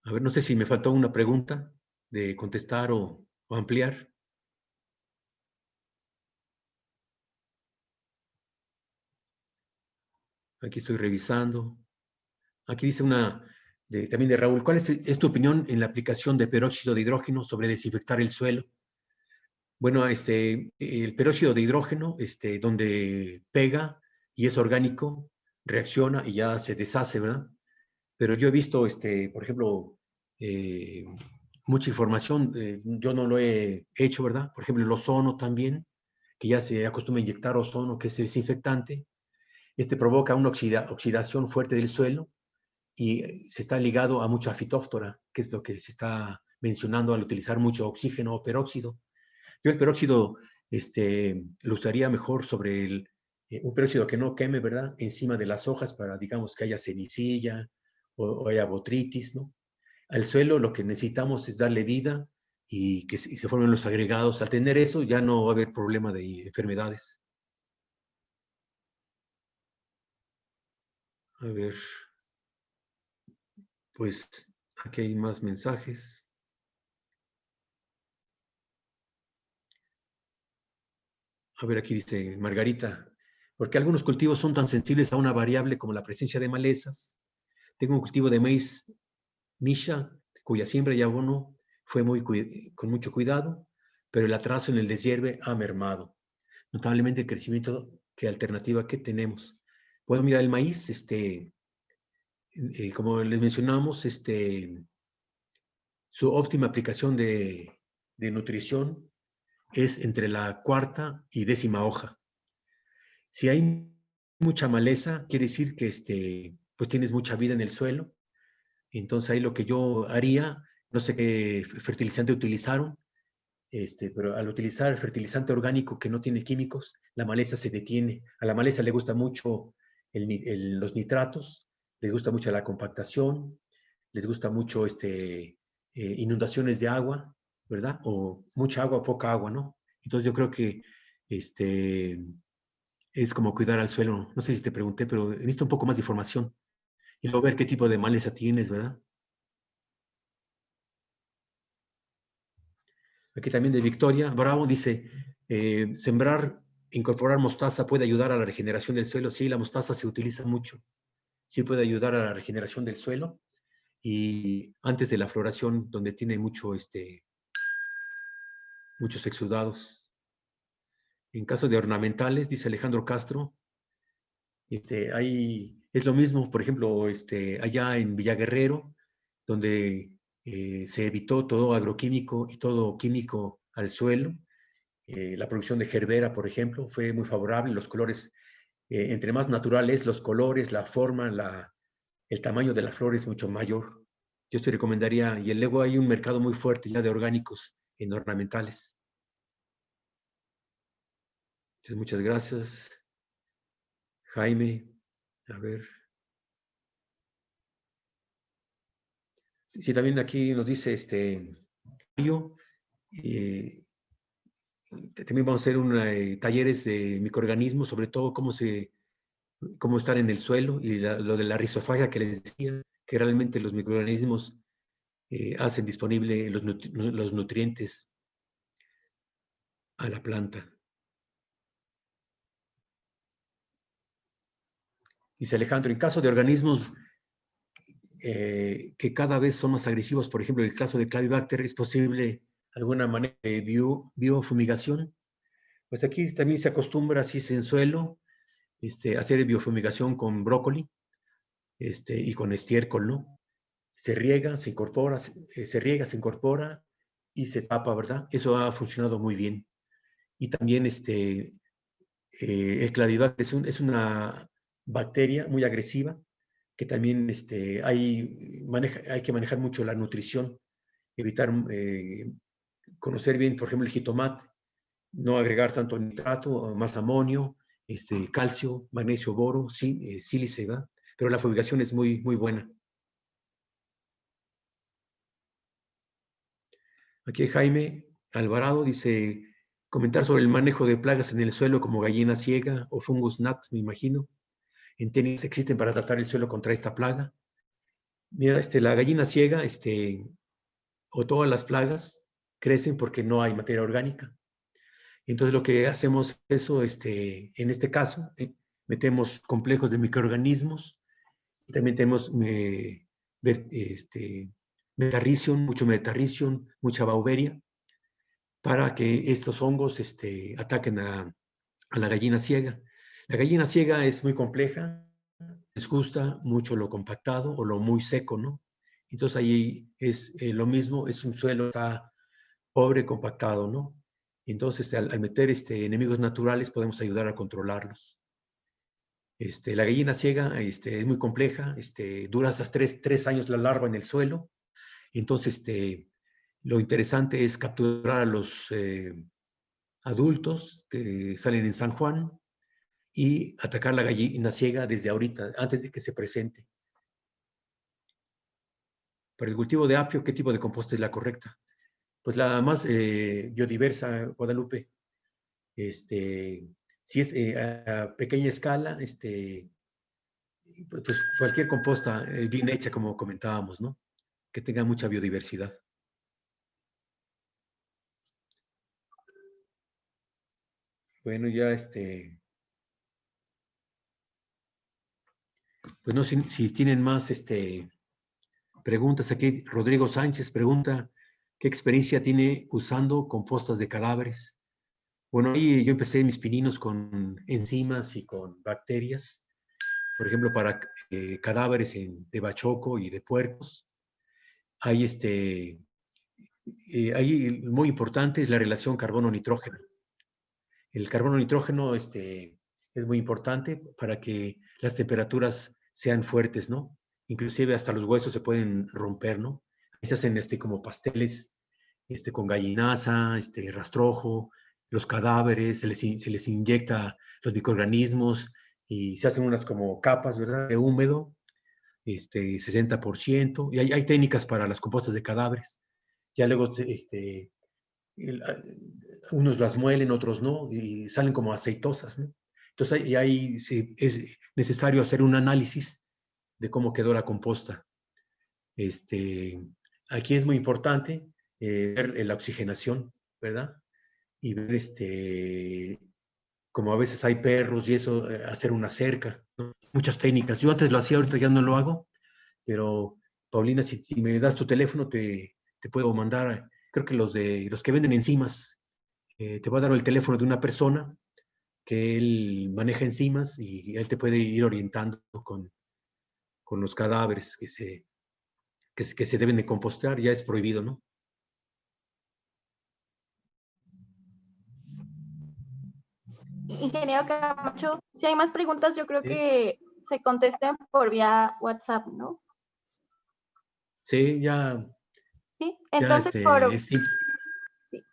S2: A ver, no sé si me faltó una pregunta de contestar o ampliar. Aquí estoy revisando. Aquí dice también de Raúl. ¿Cuál es tu opinión en la aplicación de peróxido de hidrógeno sobre desinfectar el suelo? Bueno, el peróxido de hidrógeno, donde pega y es orgánico, reacciona y ya se deshace, ¿verdad? Pero yo he visto, por ejemplo, mucha información, yo no lo he hecho, ¿verdad? Por ejemplo, el ozono también, que ya se acostumbra a inyectar ozono, que es desinfectante. Provoca una oxidación fuerte del suelo y se está ligado a mucha fitóftora, que es lo que se está mencionando al utilizar mucho oxígeno o peróxido. Yo el peróxido lo usaría mejor sobre un peróxido que no queme, ¿verdad? Encima de las hojas para, digamos, que haya cenicilla o haya botritis, ¿no? Al suelo lo que necesitamos es darle vida y que se formen los agregados. Al tener eso ya no va a haber problema de enfermedades. A ver, pues aquí hay más mensajes. A ver, aquí dice Margarita, ¿por qué algunos cultivos son tan sensibles a una variable como la presencia de malezas? Tengo un cultivo de maíz Misha, cuya siembra y abono fue con mucho cuidado, pero el atraso en el deshierve ha mermado notablemente el crecimiento. ¿Qué alternativa que tenemos? Bueno, mira, el maíz, como les mencionamos, su óptima aplicación de nutrición es entre la 4ª y 10ª hoja. Si hay mucha maleza, quiere decir que pues tienes mucha vida en el suelo. Entonces ahí lo que yo haría, no sé qué fertilizante utilizaron, pero al utilizar el fertilizante orgánico que no tiene químicos, la maleza se detiene. A la maleza le gusta mucho los nitratos, les gusta mucho la compactación, les gusta mucho inundaciones de agua, ¿verdad? O mucha agua o poca agua, ¿no? Entonces yo creo que es como cuidar al suelo. No sé si te pregunté, pero necesito un poco más de información. Y luego ver qué tipo de maleza tienes, ¿verdad? Aquí también de Victoria Bravo dice, incorporar mostaza puede ayudar a la regeneración del suelo. Sí, la mostaza se utiliza mucho. Sí puede ayudar a la regeneración del suelo. Y antes de la floración, donde tiene muchos exudados. En caso de ornamentales, dice Alejandro Castro, es lo mismo, por ejemplo, allá en Villaguerrero, donde se evitó todo agroquímico y todo químico al suelo. La producción de gerbera, por ejemplo, fue muy favorable. Los colores, entre más naturales, los colores, la forma, el tamaño de la flor es mucho mayor. Yo te recomendaría, y luego hay un mercado muy fuerte ya de orgánicos en ornamentales. Entonces, muchas gracias. Jaime, a ver. Sí, también aquí nos dice también vamos a hacer talleres de microorganismos, sobre todo cómo estar en el suelo y lo de la rizofagia que les decía, que realmente los microorganismos hacen disponible los nutrientes a la planta. Dice Alejandro, en caso de organismos que cada vez son más agresivos. Por ejemplo, en el caso de Clavibacter, ¿es posible alguna manera de biofumigación? Pues aquí también se acostumbra, si es en suelo, hacer biofumigación con brócoli y con estiércol, ¿no? Se riega, se incorpora, se riega, se incorpora y se tapa, ¿verdad? Eso ha funcionado muy bien. Y también el Clavibacter es una bacteria muy agresiva que también hay que manejar mucho la nutrición, evitar, conocer bien, por ejemplo, el jitomate, no agregar tanto nitrato, más amonio, calcio, magnesio, boro, sílice, ¿verdad? Pero la fumigación es muy, muy buena. Aquí Jaime Alvarado dice, comentar sobre el manejo de plagas en el suelo como gallina ciega o fungus gnat, me imagino. En técnicas existen para tratar el suelo contra esta plaga. Mira, la gallina ciega, o todas las plagas crecen porque no hay materia orgánica. Entonces lo que hacemos eso, en este caso, metemos complejos de microorganismos, también tenemos metarricium, mucho metarricium, mucha bauberia, para que estos hongos ataquen a la gallina ciega. La gallina ciega es muy compleja, les gusta mucho lo compactado o lo muy seco, ¿no? Entonces ahí es lo mismo, es un suelo está pobre, compactado, ¿no? Entonces al meter enemigos naturales podemos ayudar a controlarlos. La gallina ciega es muy compleja, dura hasta 3 años la larva en el suelo. Entonces lo interesante es capturar a los adultos que salen en San Juan y atacar la gallina ciega desde ahorita, antes de que se presente. Para el cultivo de apio, ¿qué tipo de composta es la correcta? Pues la más biodiversa, Guadalupe. Si es a pequeña escala, pues cualquier composta bien hecha, como comentábamos, ¿no? Que tenga mucha biodiversidad. Bueno, ya pues no sé si tienen más preguntas aquí. Rodrigo Sánchez pregunta, ¿qué experiencia tiene usando compostas de cadáveres? Bueno, ahí yo empecé mis pininos con enzimas y con bacterias, por ejemplo, para cadáveres de bachoco y de puercos. Hay ahí muy importante es la relación carbono-nitrógeno. El carbono-nitrógeno es muy importante para que las temperaturas sean fuertes, ¿no? Inclusive hasta los huesos se pueden romper, ¿no? Se hacen como pasteles con gallinaza, rastrojo, los cadáveres, se les inyecta los microorganismos y se hacen unas como capas, ¿verdad? De húmedo, 60%, y hay técnicas para las compostas de cadáveres. Ya luego, unos las muelen, otros no, y salen como aceitosas, ¿no? Entonces ahí es necesario hacer un análisis de cómo quedó la composta. Aquí es muy importante ver la oxigenación, ¿verdad? Y ver como a veces hay perros y eso, hacer una cerca, ¿no? Muchas técnicas. Yo antes lo hacía, ahorita ya no lo hago, pero Paulina, si me das tu teléfono, te puedo mandar, creo que los que venden enzimas, te voy a dar el teléfono de una persona que él maneja enzimas y él te puede ir orientando con los cadáveres que se deben de compostar, ya es prohibido, ¿no?
S3: Ingeniero Camacho, si hay más preguntas, yo creo
S2: Sí.
S3: que se contesten por vía WhatsApp, ¿no?
S2: Sí, ya.
S3: Sí,
S2: Ya
S3: entonces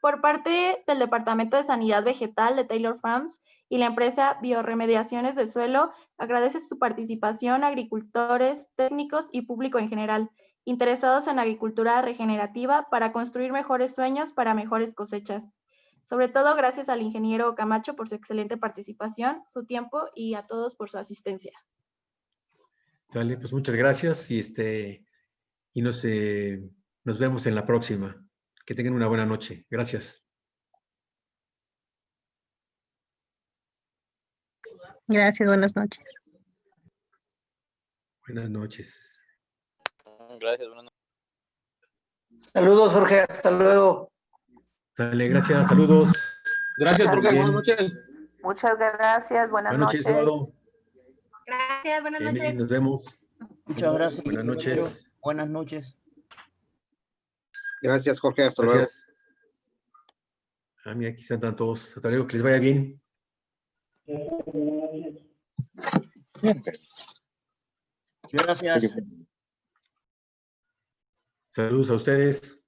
S3: por parte del Departamento de Sanidad Vegetal de Taylor Farms y la empresa Bioremediaciones de Suelo, agradece su participación a agricultores, técnicos y público en general, interesados en agricultura regenerativa para construir mejores sueños para mejores cosechas. Sobre todo, gracias al ingeniero Camacho por su excelente participación, su tiempo y a todos por su asistencia.
S2: Sale, pues muchas gracias y y nos vemos en la próxima. Que tengan una buena noche. Gracias.
S11: Gracias, buenas noches.
S2: Buenas noches.
S10: Gracias, buenas noches.
S7: Saludos, Jorge, hasta luego.
S2: Sale, gracias, saludos.
S5: Gracias, Jorge.
S2: Bien.
S5: Buenas noches.
S11: Muchas gracias, buenas noches.
S2: Eduardo.
S12: Gracias, buenas
S2: Emily,
S12: noches.
S2: nos vemos.
S13: Muchas gracias.
S2: Buenas noches.
S13: Buenas noches.
S14: Gracias, Jorge. Hasta luego.
S2: Gracias. Ah, mira, aquí están todos. Hasta luego, que les vaya bien.
S13: Gracias.
S2: Saludos a ustedes.